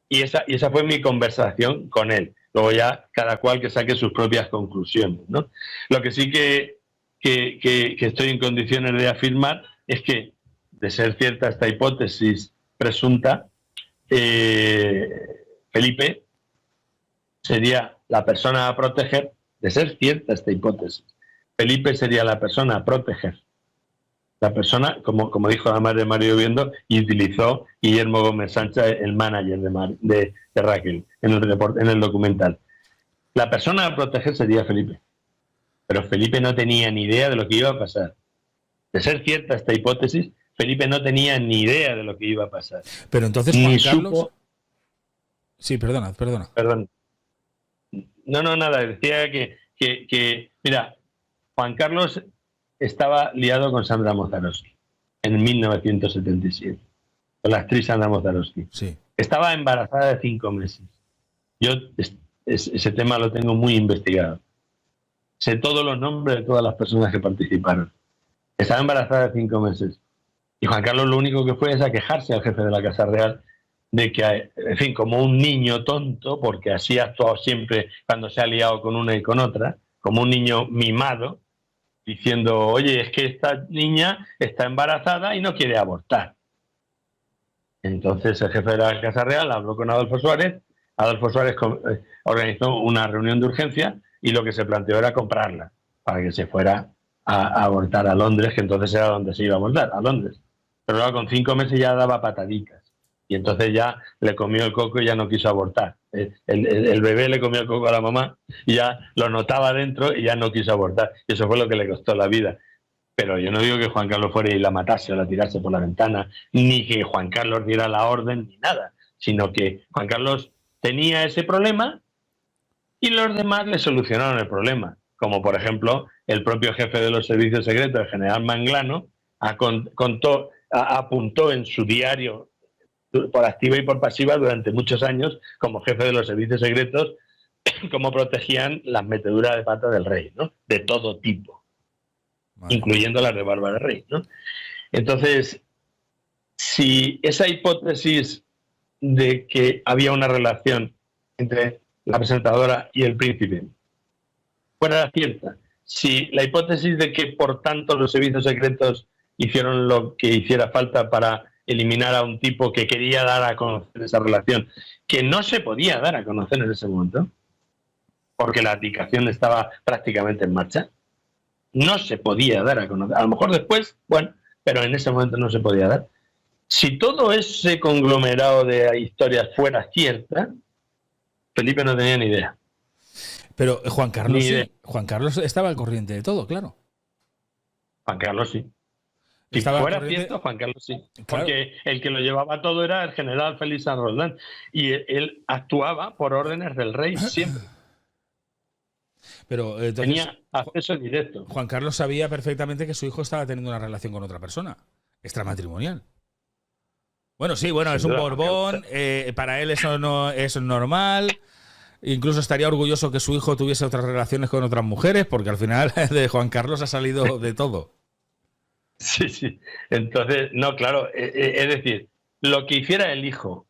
Y esa fue mi conversación con él. Luego ya cada cual que saque sus propias conclusiones, ¿no? Lo que sí que estoy en condiciones de afirmar es que, de ser cierta esta hipótesis presunta, Felipe sería la persona a proteger, de ser cierta esta hipótesis. Felipe sería la persona a proteger. La persona, como dijo la madre de Mario Biondo, y utilizó Guillermo Gómez Sánchez, el manager de Raquel, en el documental. La persona a proteger sería Felipe. pero Felipe no tenía ni idea de lo que iba a pasar. De ser cierta esta hipótesis, Felipe no tenía ni idea de lo que iba a pasar. Pero entonces Juan Carlos... Sí, perdona. Perdón. No, nada. Decía que mira, Juan Carlos estaba liado con Sandra Mozzaroschi en 1977, con la actriz Sandra Mozzaroschi. Sí. Estaba embarazada de 5 meses. Yo ese tema lo tengo muy investigado. Sé todos los nombres de todas las personas que participaron. Estaba embarazada de 5 meses. Y Juan Carlos lo único que fue es a quejarse al jefe de la Casa Real de que, en fin, como un niño tonto, porque así ha actuado siempre cuando se ha liado con una y con otra, como un niño mimado, diciendo, oye, es que esta niña está embarazada y no quiere abortar. Entonces el jefe de la Casa Real habló con Adolfo Suárez. Adolfo Suárez organizó una reunión de urgencia y lo que se planteó era comprarla para que se fuera a abortar a Londres, que entonces era donde se iba a abortar, a Londres. Pero luego con 5 meses ya daba patadicas. Y entonces ya le comió el coco y ya no quiso abortar. El bebé le comió el coco a la mamá y ya lo notaba dentro y ya no quiso abortar. Y eso fue lo que le costó la vida. Pero yo no digo que Juan Carlos fuera y la matase o la tirase por la ventana, ni que Juan Carlos diera la orden, ni nada. Sino que Juan Carlos tenía ese problema y los demás le solucionaron el problema. Como por ejemplo el propio jefe de los servicios secretos, el general Manglano, apuntó en su diario, por activa y por pasiva, durante muchos años, como jefe de los servicios secretos, cómo protegían las meteduras de pata del rey, ¿no? De todo tipo, vale, incluyendo las de Bárbara Rey, ¿no? Entonces, si esa hipótesis de que había una relación entre la presentadora y el príncipe fuera cierta, si la hipótesis de que, por tanto, los servicios secretos hicieron lo que hiciera falta para eliminar a un tipo que quería dar a conocer esa relación, que no se podía dar a conocer en ese momento, porque la abdicación estaba prácticamente en marcha, no se podía dar a conocer. A lo mejor después, bueno, pero en ese momento no se podía dar. Si todo ese conglomerado de historias fuera cierta, Felipe no tenía ni idea. Pero Juan Carlos sí. Juan Carlos estaba al corriente de todo, claro. Juan Carlos sí. Si fuera cierto, Juan Carlos sí. Claro. Porque el que lo llevaba todo era el general Félix San Roldán. Y él actuaba por órdenes del rey siempre. Pero entonces, tenía acceso directo. Juan Carlos sabía perfectamente que su hijo estaba teniendo una relación con otra persona, extramatrimonial. Bueno, sí, bueno, es un borbón. Para él eso no es normal. Incluso estaría orgulloso que su hijo tuviese otras relaciones con otras mujeres, porque al final de Juan Carlos ha salido de todo. Sí, sí. Entonces, no, claro, es decir, lo que hiciera el hijo,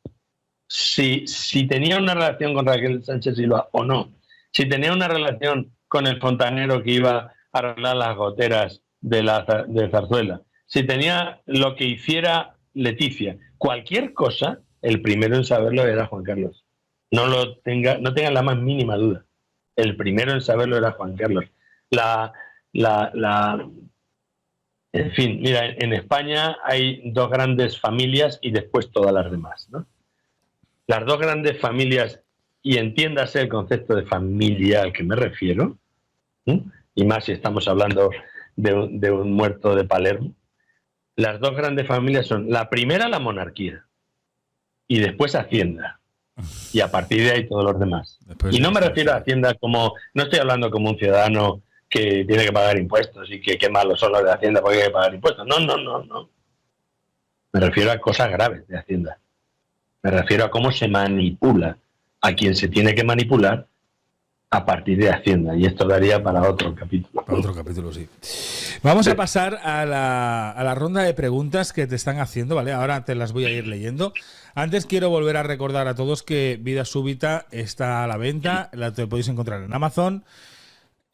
si tenía una relación con Raquel Sánchez Silva o no, si tenía una relación con el fontanero que iba a arreglar las goteras de Zarzuela, si tenía lo que hiciera Leticia, cualquier cosa, el primero en saberlo era Juan Carlos. No tengan la más mínima duda. El primero en saberlo era Juan Carlos. En fin, mira, en España hay 2 grandes familias y después todas las demás, ¿no? Las 2 grandes familias, y entiéndase el concepto de familia al que me refiero, ¿sí? Y más si estamos hablando de un muerto de Palermo. Las 2 grandes familias son, la primera, la monarquía, y después Hacienda. Y a partir de ahí todos los demás. Y no me refiero a Hacienda como, no estoy hablando como un ciudadano que tiene que pagar impuestos y que qué malos son los de Hacienda porque hay que pagar impuestos. No. Me refiero a cosas graves de Hacienda. Me refiero a cómo se manipula a quien se tiene que manipular a partir de Hacienda. Y esto daría para otro capítulo. Para otro capítulo, sí. Vamos a pasar a la ronda de preguntas que te están haciendo, ¿vale? Ahora te las voy a ir leyendo. Antes quiero volver a recordar a todos que Vida Súbita está a la venta. Te podéis encontrar en Amazon.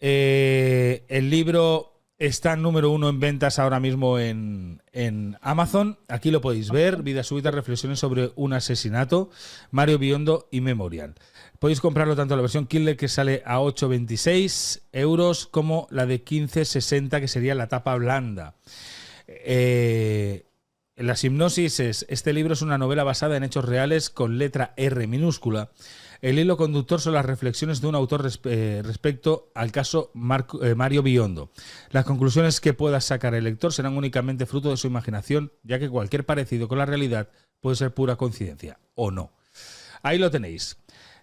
El libro está número 1 en ventas ahora mismo en Amazon. Aquí lo podéis ver. Vida Súbita, reflexiones sobre un asesinato, Mario Biondo y Memorial. Podéis comprarlo tanto la versión Kindle, que sale a 8,26 euros, como la de 15,60, que sería la tapa blanda. La sinopsis es: este libro es una novela basada en hechos reales con letra R minúscula. El hilo conductor son las reflexiones de un autor respecto al caso Mario Biondo. Las conclusiones que pueda sacar el lector serán únicamente fruto de su imaginación, ya que cualquier parecido con la realidad puede ser pura coincidencia, o no. Ahí lo tenéis.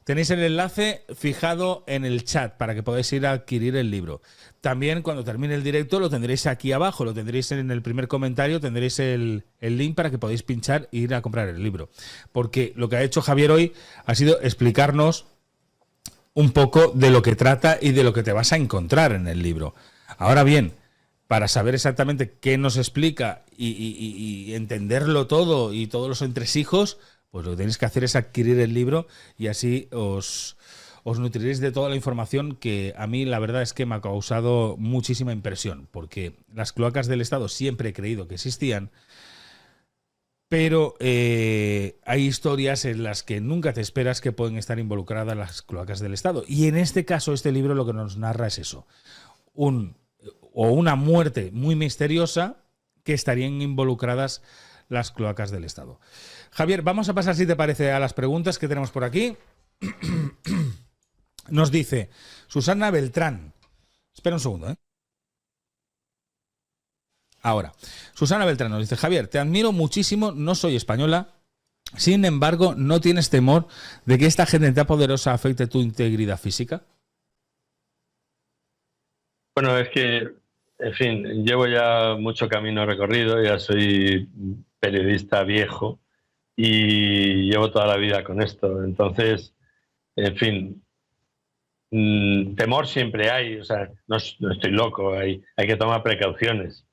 Tenéis el enlace fijado en el chat para que podáis ir a adquirir el libro. También cuando termine el directo lo tendréis aquí abajo, lo tendréis en el primer comentario, tendréis el link para que podáis pinchar e ir a comprar el libro. Porque lo que ha hecho Javier hoy ha sido explicarnos un poco de lo que trata y de lo que te vas a encontrar en el libro. Ahora bien, para saber exactamente qué nos explica y entenderlo todo y todos los entresijos, pues lo que tenéis que hacer es adquirir el libro y así os nutriréis de toda la información que a mí la verdad es que me ha causado muchísima impresión, porque las cloacas del Estado siempre he creído que existían, pero hay historias en las que nunca te esperas que pueden estar involucradas las cloacas del Estado. Y en este caso, este libro lo que nos narra es eso, una muerte muy misteriosa que estarían involucradas las cloacas del Estado. Javier, vamos a pasar, si te parece, a las preguntas que tenemos por aquí. Nos dice Susana Beltrán. Espera un segundo, ¿eh? Ahora, Susana Beltrán nos dice: Javier, te admiro muchísimo, no soy española, sin embargo, ¿no tienes temor de que esta gente tan poderosa afecte tu integridad física? Bueno, es que, en fin, llevo ya mucho camino recorrido, ya soy periodista viejo y llevo toda la vida con esto. Entonces, en fin, temor siempre hay, o sea, no estoy loco, hay que tomar precauciones.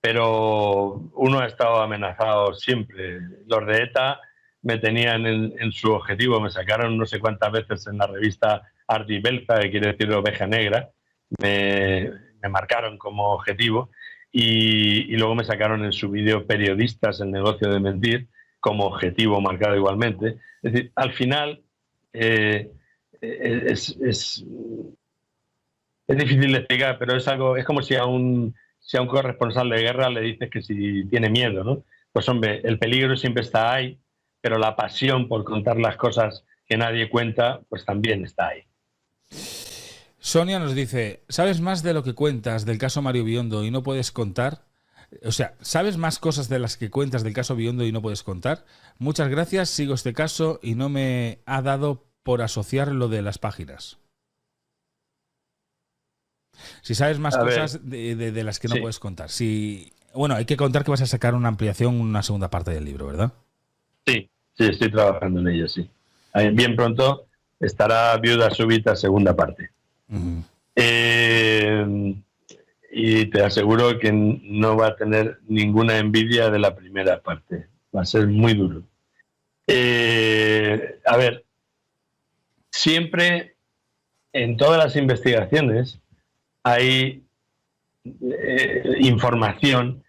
Pero uno ha estado amenazado siempre. Los de ETA me tenían en su objetivo, me sacaron no sé cuántas veces en la revista Ardi Belza, que quiere decir oveja negra, me marcaron como objetivo y luego me sacaron en su vídeo Periodistas, el negocio de mentir, como objetivo marcado igualmente. Es decir, al final es difícil de explicar, pero es como si a un corresponsal de guerra le dices que si tiene miedo, ¿no? Pues hombre, el peligro siempre está ahí, pero la pasión por contar las cosas que nadie cuenta, pues también está ahí. Sonia nos dice: ¿sabes más de lo que cuentas del caso Mario Biondo y no puedes contar? O sea, ¿sabes más cosas de las que cuentas del caso Biondo y no puedes contar? Muchas gracias, sigo este caso y no me ha dado por asociar lo de las páginas. Si sabes más cosas de las que no puedes contar. Bueno, hay que contar que vas a sacar una ampliación, una segunda parte del libro, ¿verdad? Sí, estoy trabajando en ello, sí. Bien pronto estará Viuda Súbita, segunda parte. Uh-huh. Y te aseguro que no va a tener ninguna envidia de la primera parte. Va a ser muy duro. A ver, siempre en todas las investigaciones hay información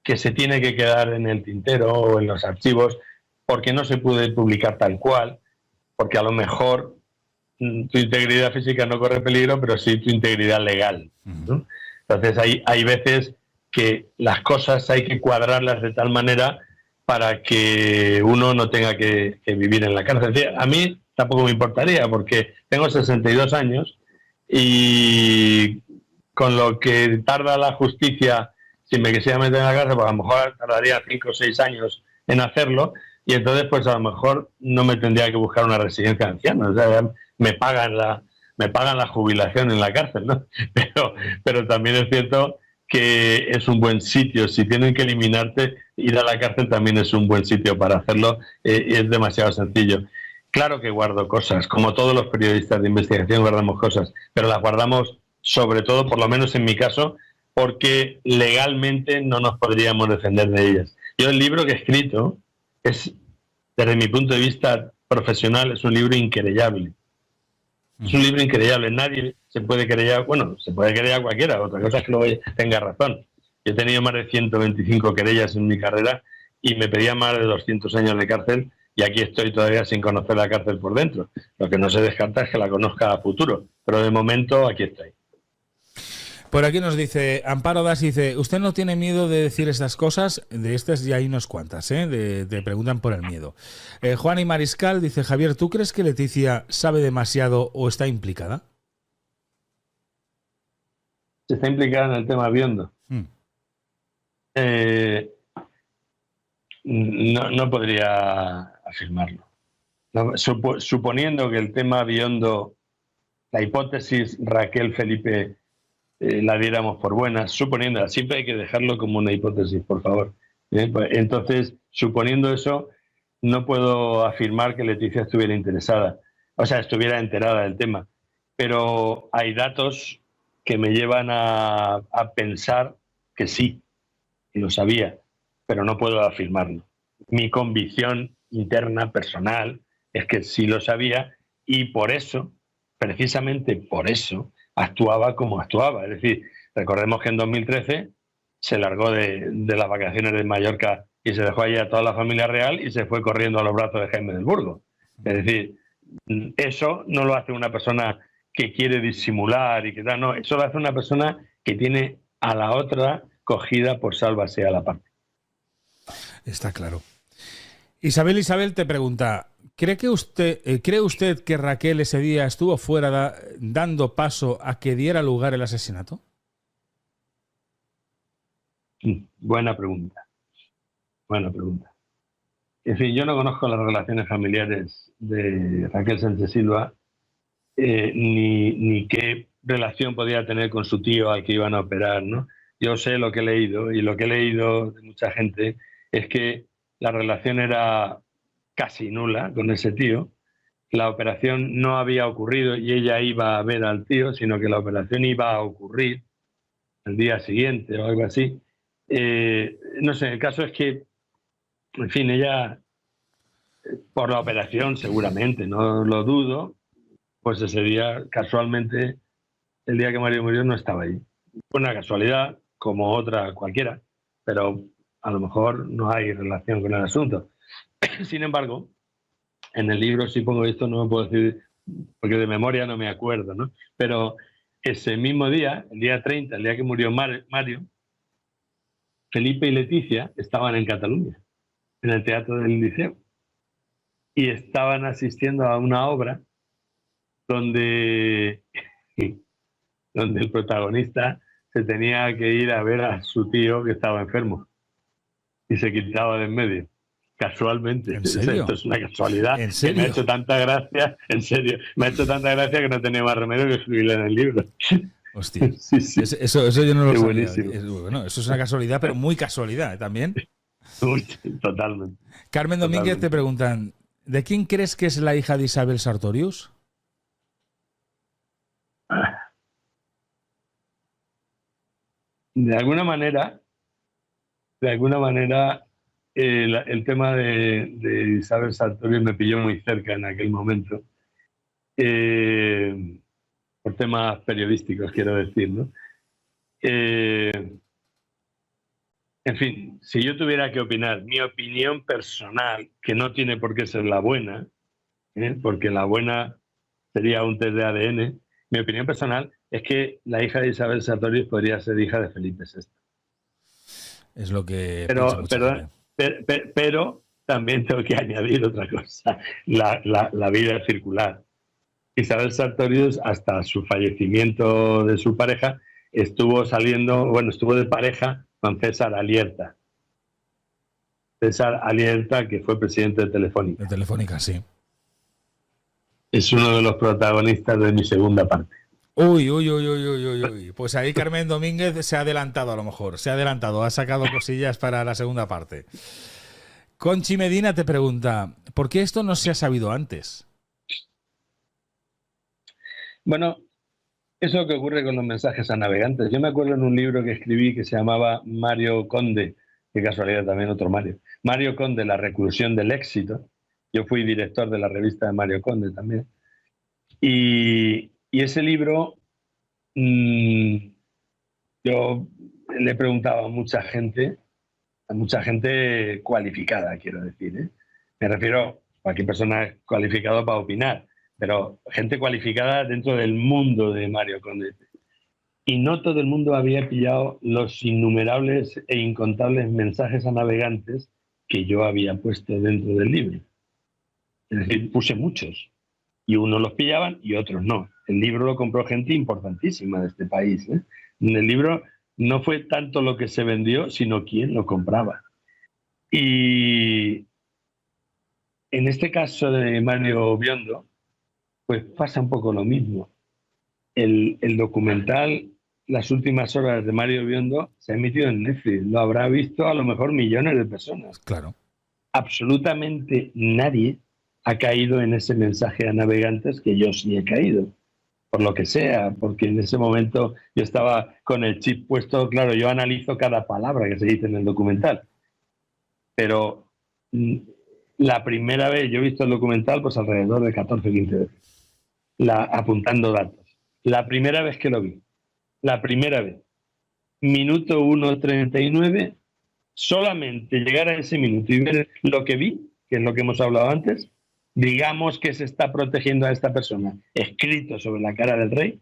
que se tiene que quedar en el tintero o en los archivos porque no se puede publicar tal cual, porque a lo mejor tu integridad física no corre peligro, pero sí tu integridad legal, ¿no? Entonces hay veces que las cosas hay que cuadrarlas de tal manera para que uno no tenga que vivir en la cárcel. A mí tampoco me importaría, porque tengo 62 años y con lo que tarda la justicia, si me quisiera meter en la cárcel, pues a lo mejor tardaría 5 o 6 años en hacerlo, y entonces pues a lo mejor no me tendría que buscar una residencia de ancianos. O sea, me pagan la jubilación en la cárcel, ¿no? Pero también es cierto que es un buen sitio. Si tienen que eliminarte, ir a la cárcel también es un buen sitio para hacerlo, y es demasiado sencillo. Claro que guardo cosas, como todos los periodistas de investigación guardamos cosas, pero las guardamos sobre todo, por lo menos en mi caso, porque legalmente no nos podríamos defender de ellas. Yo el libro que he escrito es, desde mi punto de vista profesional, es un libro inquerellable. Es un libro increíble, nadie se puede querellar, bueno, se puede querellar cualquiera, otra cosa es que luego tenga razón. Yo he tenido más de 125 querellas en mi carrera y me pedían más de 200 años de cárcel, y aquí estoy todavía sin conocer la cárcel por dentro. Lo que no se descarta es que la conozca a futuro, pero de momento aquí estoy. Por aquí nos dice Amparo Das, dice, ¿usted no tiene miedo de decir estas cosas? De estas ya hay unas cuantas, ¿eh? Te preguntan por el miedo. Juan y Mariscal dice, Javier, ¿tú crees que Leticia sabe demasiado o está implicada? Se está implicada en el tema Biondo. No podría afirmarlo. No, suponiendo que el tema Biondo, la hipótesis Raquel-Felipe, la diéramos por buena, suponiendo, siempre hay que dejarlo como una hipótesis, por favor. Entonces, suponiendo eso, no puedo afirmar que Leticia estuviera interesada, o sea, estuviera enterada del tema, pero hay datos que me llevan a pensar que sí, y lo sabía, pero no puedo afirmarlo. Mi convicción interna, personal, es que sí lo sabía y por eso, precisamente por eso, actuaba como actuaba. Es decir, recordemos que en 2013 se largó de las vacaciones de Mallorca y se dejó allí a toda la familia real y se fue corriendo a los brazos de Jaime del Burgo. Es decir, eso no lo hace una persona que quiere disimular y que tal, no, eso lo hace una persona que tiene a la otra cogida por sálvase a la parte. Está claro. Isabel te pregunta, ¿cree usted que Raquel ese día estuvo fuera dando paso a que diera lugar el asesinato? Buena pregunta. En fin, yo no conozco las relaciones familiares de Raquel Sánchez Silva, ni qué relación podía tener con su tío al que iban a operar, ¿no? Yo sé lo que he leído, y lo que he leído de mucha gente es que la relación era casi nula con ese tío. La operación no había ocurrido y ella iba a ver al tío, sino que la operación iba a ocurrir el día siguiente o algo así. No sé, el caso es que, en fin, ella, por la operación seguramente, no lo dudo, pues ese día, casualmente, el día que Mario murió no estaba ahí. Fue una casualidad, como otra cualquiera, pero a lo mejor no hay relación con el asunto. Sin embargo, en el libro sí pongo esto, no me puedo decir, porque de memoria no me acuerdo, ¿no? Pero ese mismo día, el día 30, el día que murió Mario, Felipe y Leticia estaban en Cataluña, en el Teatro del Liceo, y estaban asistiendo a una obra donde el protagonista se tenía que ir a ver a su tío que estaba enfermo y se quitaba de en medio. Casualmente. ¿En serio? Esto es una casualidad. ¿En serio? Que me ha hecho tanta gracia, en serio, me ha hecho tanta gracia que no tenía más remedio que escribirlo en el libro. Hostia. Sí. Eso yo no lo sabía. Buenísimo. Bueno, eso es una casualidad, pero muy casualidad también. Totalmente. Carmen Domínguez te preguntan, ¿de quién crees que es la hija de Isabel Sartorius? De alguna manera, el tema de Isabel Sartorius me pilló muy cerca en aquel momento, por temas periodísticos, quiero decir, ¿no? En fin, si yo tuviera que opinar, mi opinión personal, que no tiene por qué ser la buena, porque la buena sería un test de ADN, mi opinión personal es que la hija de Isabel Sartorius podría ser hija de Felipe VI. Es lo que... Pero también tengo que añadir otra cosa. La vida es circular. Isabel Sartorius, hasta su fallecimiento de su pareja, estuvo de pareja con César Alierta. César Alierta, que fue presidente de Telefónica. De Telefónica, sí. Es uno de los protagonistas de mi segunda parte. Uy. Pues ahí Carmen Domínguez se ha adelantado a lo mejor. Ha sacado cosillas para la segunda parte. Conchi Medina te pregunta, ¿por qué esto no se ha sabido antes? Bueno, eso que ocurre con los mensajes a navegantes. Yo me acuerdo en un libro que escribí que se llamaba Mario Conde, qué casualidad también otro Mario. Mario Conde, la reclusión del éxito. Yo fui director de la revista de Mario Conde también. Y ese libro, yo le preguntaba a mucha gente cualificada, quiero decir, ¿eh? Me refiero a cualquier persona cualificada para opinar, pero gente cualificada dentro del mundo de Mario Conde. y no todo el mundo había pillado los innumerables e incontables mensajes a navegantes que yo había puesto dentro del libro. Es decir, puse muchos, y unos los pillaban y otros no. El libro lo compró gente importantísima de este país, ¿eh? En el libro no fue tanto lo que se vendió, sino quién lo compraba. Y en este caso de Mario Biondo, pues pasa un poco lo mismo. El documental Las últimas horas de Mario Biondo se ha emitido en Netflix. Lo habrá visto a lo mejor millones de personas. Claro. Absolutamente nadie ha caído en ese mensaje a navegantes que yo sí he caído. Por lo que sea, porque en ese momento yo estaba con el chip puesto, claro, yo analizo cada palabra que se dice en el documental. Pero la primera vez, yo he visto el documental pues alrededor de 14 o 15 veces, apuntando datos. La primera vez que lo vi, la primera vez, minuto 1:39, solamente llegar a ese minuto y ver lo que vi, que es lo que hemos hablado antes, digamos que se está protegiendo a esta persona, escrito sobre la cara del rey,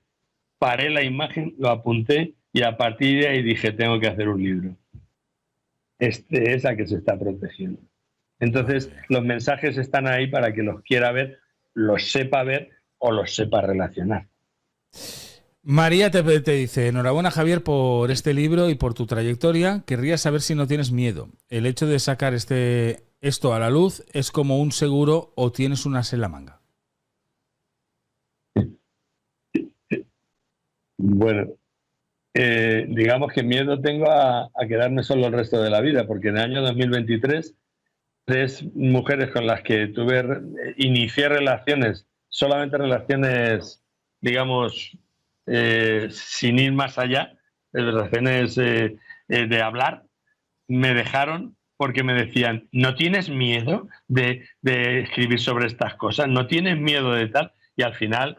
paré la imagen, lo apunté y a partir de ahí dije, tengo que hacer un libro. Este es a que se está protegiendo. Entonces, los mensajes están ahí para que los quiera ver, los sepa ver o los sepa relacionar. María te dice, enhorabuena Javier por este libro y por tu trayectoria. Querría saber si no tienes miedo. El hecho de sacar esto a la luz es como un seguro o tienes un as en la manga. Bueno, digamos que miedo tengo a quedarme solo el resto de la vida, porque en el año 2023 3 mujeres con las que inicié relaciones, solamente relaciones, digamos, sin ir más allá, relaciones de hablar, me dejaron porque me decían, ¿no tienes miedo de escribir sobre estas cosas? ¿No tienes miedo de tal? Y al final,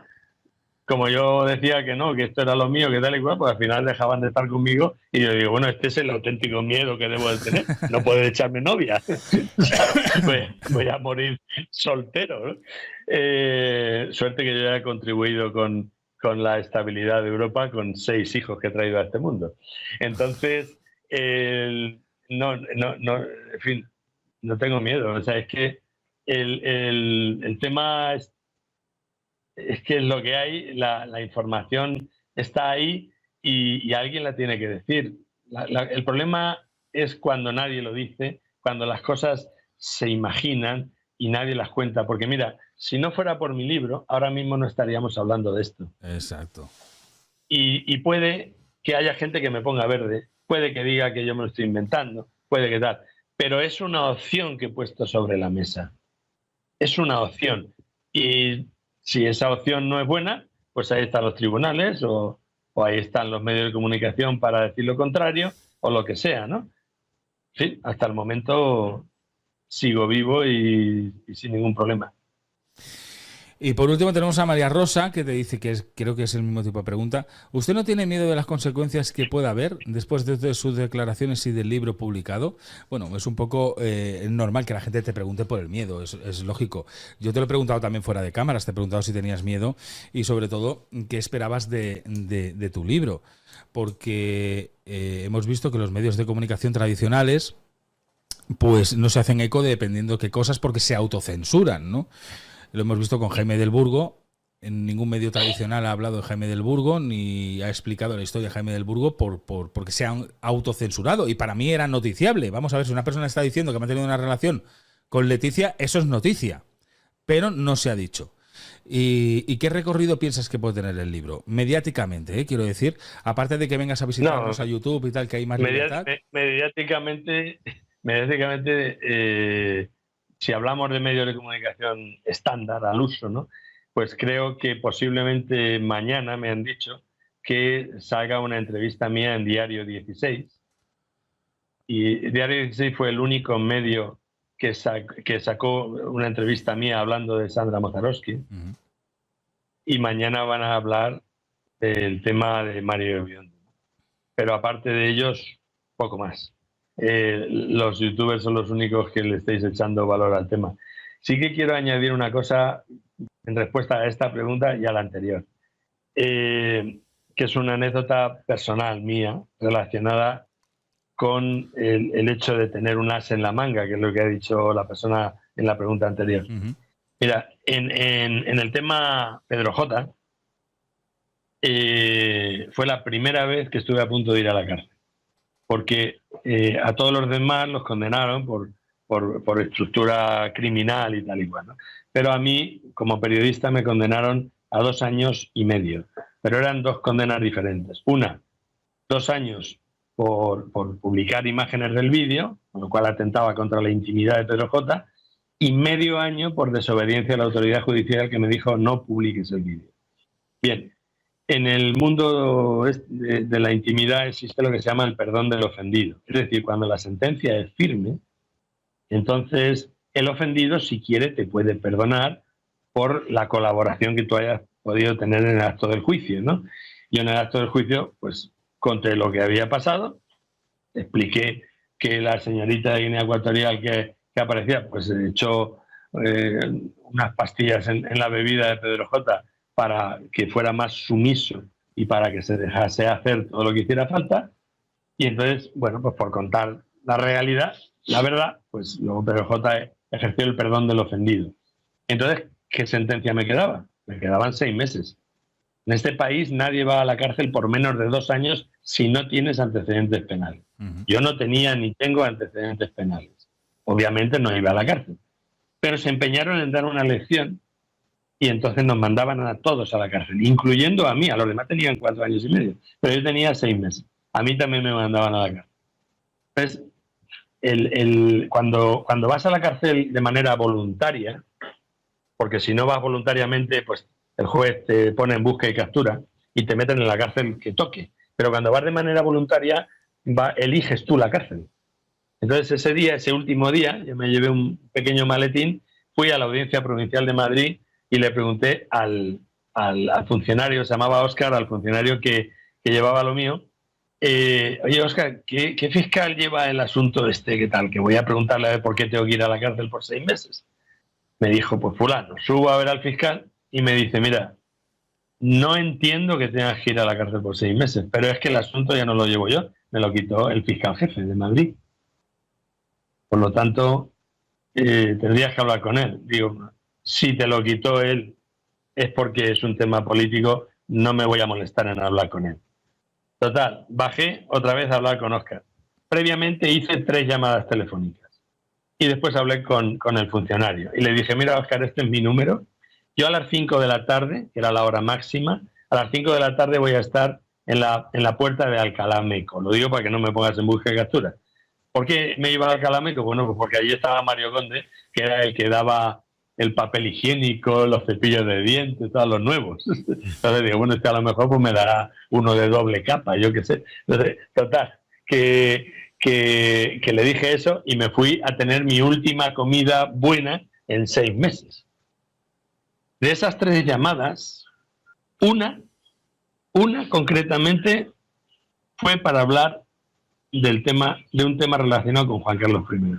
como yo decía que no, que esto era lo mío, que tal y cual, pues al final dejaban de estar conmigo y yo digo, bueno, este es el auténtico miedo que debo de tener, no puedo echarme novia, voy a morir soltero, ¿no? Suerte que yo ya he contribuido con la estabilidad de Europa, con 6 hijos que he traído a este mundo. Entonces, en fin, no tengo miedo, o sea, es que el tema es que es lo que hay, la información está ahí y alguien la tiene que decir. El problema es cuando nadie lo dice, cuando las cosas se imaginan y nadie las cuenta. Porque mira, si no fuera por mi libro, ahora mismo no estaríamos hablando de esto. Exacto. Y puede que haya gente que me ponga verde, puede que diga que yo me lo estoy inventando, puede que tal. Pero es una opción que he puesto sobre la mesa. Es una opción. Y si esa opción no es buena, pues ahí están los tribunales o ahí están los medios de comunicación para decir lo contrario o lo que sea, ¿no? Sí, hasta el momento sigo vivo y sin ningún problema. Y por último tenemos a María Rosa, que te dice que creo que es el mismo tipo de pregunta. ¿Usted no tiene miedo de las consecuencias que pueda haber después de sus declaraciones y del libro publicado? Bueno, es un poco normal que la gente te pregunte por el miedo, es lógico. Yo te lo he preguntado también fuera de cámaras, te he preguntado si tenías miedo y sobre todo qué esperabas de tu libro. Porque hemos visto que los medios de comunicación tradicionales pues no se hacen eco dependiendo de qué cosas porque se autocensuran, ¿no? Lo hemos visto con Jaime del Burgo. En ningún medio tradicional ha hablado de Jaime del Burgo ni ha explicado la historia de Jaime del Burgo porque se han autocensurado. Y para mí era noticiable. Vamos a ver, si una persona está diciendo que ha mantenido una relación con Leticia, eso es noticia. Pero no se ha dicho. ¿Y qué recorrido piensas que puede tener el libro? Mediáticamente, quiero decir. Aparte de que vengas a visitarnos a YouTube y tal, que hay más libertad. Mediáticamente si hablamos de medios de comunicación estándar, al uso, ¿no? Pues creo que posiblemente mañana me han dicho que salga una entrevista mía en Diario 16. Y Diario 16 fue el único medio que sacó una entrevista mía hablando de Sandra Mazarowski. Uh-huh. Y mañana van a hablar del tema de Mario Biondo. Pero aparte de ellos, poco más. Los youtubers son los únicos que le estáis echando valor al tema. Sí que quiero añadir una cosa en respuesta a esta pregunta y a la anterior. Que que es una anécdota personal mía relacionada con el hecho de tener un as en la manga, que es lo que ha dicho la persona en la pregunta anterior. Mira, en el tema Pedro J, fue la primera vez que estuve a punto de ir a la cárcel, porque a todos los demás los condenaron por estructura criminal y tal y cual, ¿no? Pero a mí, como periodista, me condenaron a 2 años y medio, pero eran 2 condenas diferentes. Una, 2 años por publicar imágenes del vídeo, con lo cual atentaba contra la intimidad de Pedro J, y medio año por desobediencia a la autoridad judicial que me dijo no publiques el vídeo. Bien, en el mundo de la intimidad existe lo que se llama el perdón del ofendido. Es decir, cuando la sentencia es firme, entonces el ofendido, si quiere, te puede perdonar por la colaboración que tú hayas podido tener en el acto del juicio, ¿no? Yo en el acto del juicio, pues conté lo que había pasado, expliqué que la señorita de Guinea Ecuatorial que aparecía, pues echó unas pastillas en la bebida de Pedro J para que fuera más sumiso y para que se dejase hacer todo lo que hiciera falta. Y entonces, bueno, pues por contar la realidad, la verdad, pues luego Pedro J ejerció el perdón del ofendido. Entonces, ¿qué sentencia me quedaba? Me quedaban 6 meses. En este país nadie va a la cárcel por menos de 2 años si no tienes antecedentes penales. Yo no tenía ni tengo antecedentes penales. Obviamente no iba a la cárcel. Pero se empeñaron en dar una lección y entonces nos mandaban a todos a la cárcel, incluyendo a mí. A los demás tenían 4 años y medio, pero yo tenía 6 meses. A mí también me mandaban a la cárcel. Entonces, cuando vas a la cárcel de manera voluntaria, porque si no vas voluntariamente, pues el juez te pone en busca y captura y te meten en la cárcel que toque. Pero cuando vas de manera voluntaria, eliges tú la cárcel. Entonces ese día, ese último día, yo me llevé un pequeño maletín, fui a la Audiencia Provincial de Madrid y le pregunté al funcionario, se llamaba Óscar, al funcionario que llevaba lo mío, oye, Óscar, ¿qué fiscal lleva el asunto este? ¿Qué tal? Que voy a preguntarle a ver por qué tengo que ir a la cárcel por 6 meses. Me dijo, pues fulano, subo a ver al fiscal y me dice, mira, no entiendo que tengas que ir a la cárcel por 6 meses, pero es que el asunto ya no lo llevo yo, me lo quitó el fiscal jefe de Madrid. Por lo tanto, tendrías que hablar con él. Digo, si te lo quitó él es porque es un tema político, no me voy a molestar en hablar con él. Total, bajé otra vez a hablar con Óscar. Previamente hice 3 llamadas telefónicas y después hablé con el funcionario y le dije, mira Óscar, este es mi número. Yo a las 5 de la tarde, que era la hora máxima, a las 5 de la tarde voy a estar en la puerta de Alcalá Meco. Lo digo para que no me pongas en busca y captura. ¿Por qué me iba a Alcalá Meco? Bueno, pues porque allí estaba Mario Conde, que era el que daba el papel higiénico, los cepillos de dientes, todos los nuevos. Entonces digo, bueno, a lo mejor pues me dará uno de doble capa, yo qué sé. Entonces, total, que le dije eso y me fui a tener mi última comida buena en 6 meses. De esas 3 llamadas, una concretamente fue para hablar de un tema relacionado con Juan Carlos I.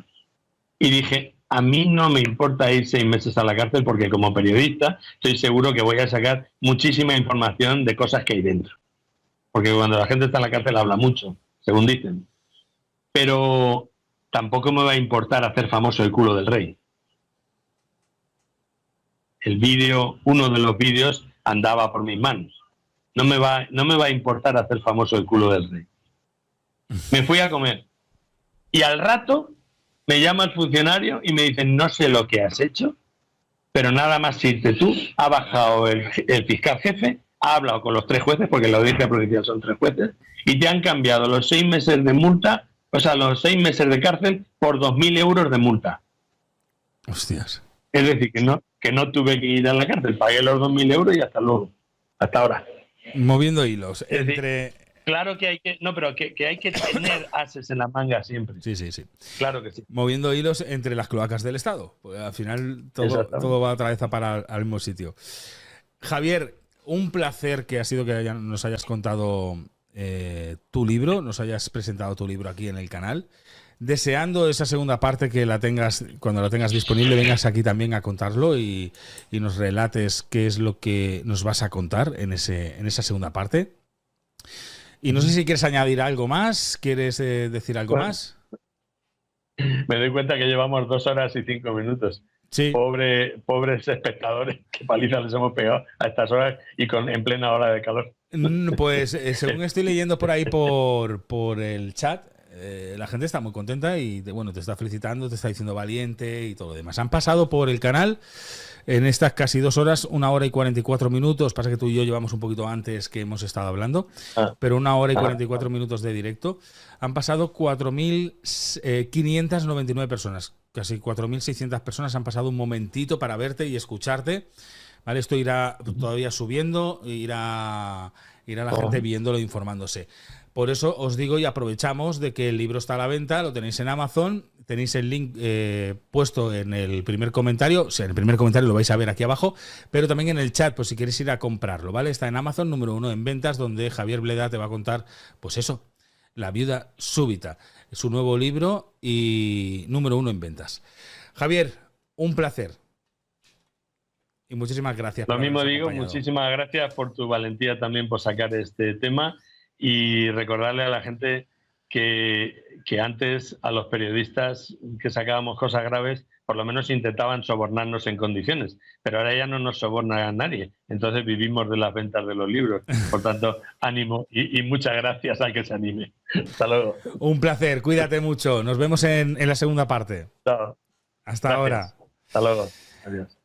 Y dije, a mí no me importa ir 6 meses a la cárcel porque como periodista estoy seguro que voy a sacar muchísima información de cosas que hay dentro. Porque cuando la gente está en la cárcel habla mucho, según dicen. Pero tampoco me va a importar hacer famoso el culo del rey. El vídeo, uno de los vídeos, andaba por mis manos. No me va a importar hacer famoso el culo del rey. Me fui a comer. Y al rato me llama el funcionario y me dice, no sé lo que has hecho, pero nada más irte tú, ha bajado el fiscal jefe, ha hablado con los 3 jueces, porque en la audiencia provincial son 3 jueces, y te han cambiado los 6 meses de multa, o sea, los 6 meses de cárcel por 2.000 euros de multa. Hostias. Es decir, que no tuve que ir a la cárcel, pagué los 2.000 euros y hasta luego, hasta ahora. Moviendo hilos. Es decir, claro que hay que, no, pero que hay que tener ases en la manga siempre. Sí. Claro que sí. Moviendo hilos entre las cloacas del Estado. Pues al final todo va otra vez a parar al mismo sitio. Javier, un placer que ha sido que nos hayas contado tu libro, nos hayas presentado tu libro aquí en el canal. Deseando esa segunda parte que la tengas, cuando la tengas disponible, vengas aquí también a contarlo y nos relates qué es lo que nos vas a contar en esa segunda parte. Y no sé si quieres añadir algo más, ¿quieres decir algo más? Me doy cuenta que llevamos 2 horas y 5 minutos. Sí. Pobres espectadores, qué paliza les hemos pegado a estas horas y en plena hora de calor. Pues según estoy leyendo por ahí por el chat, la gente está muy contenta y bueno, te está felicitando, te está diciendo valiente y todo lo demás. Han pasado por el canal en estas casi 2 horas, 1 hora y 44 minutos. Pasa que tú y yo llevamos un poquito antes que hemos estado hablando, pero 1 hora y 44 minutos de directo. Han pasado 4.599 personas. Casi 4.600 personas han pasado un momentito para verte y escucharte. ¿Vale? Esto irá todavía subiendo, irá la gente viéndolo e informándose. Por eso os digo y aprovechamos de que el libro está a la venta, lo tenéis en Amazon, tenéis el link puesto en el primer comentario, o sea, en el primer comentario lo vais a ver aquí abajo, pero también en el chat, pues si queréis ir a comprarlo, ¿vale? Está en Amazon, número 1 en ventas, donde Javier Bleda te va a contar, pues eso, La viuda súbita, su nuevo libro y número 1 en ventas. Javier, un placer. Y muchísimas gracias. Lo mismo digo, muchísimas gracias por tu valentía también por sacar este tema y recordarle a la gente que antes a los periodistas que sacábamos cosas graves por lo menos intentaban sobornarnos en condiciones, pero ahora ya no nos soborna a nadie, entonces vivimos de las ventas de los libros. Por tanto, ánimo y muchas gracias al que se anime. Hasta luego. Un placer, cuídate mucho. Nos vemos en la segunda parte. Chao. Hasta Gracias. ahora. Hasta luego. Adiós.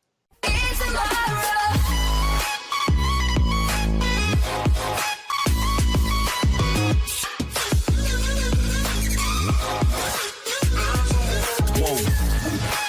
Whoa.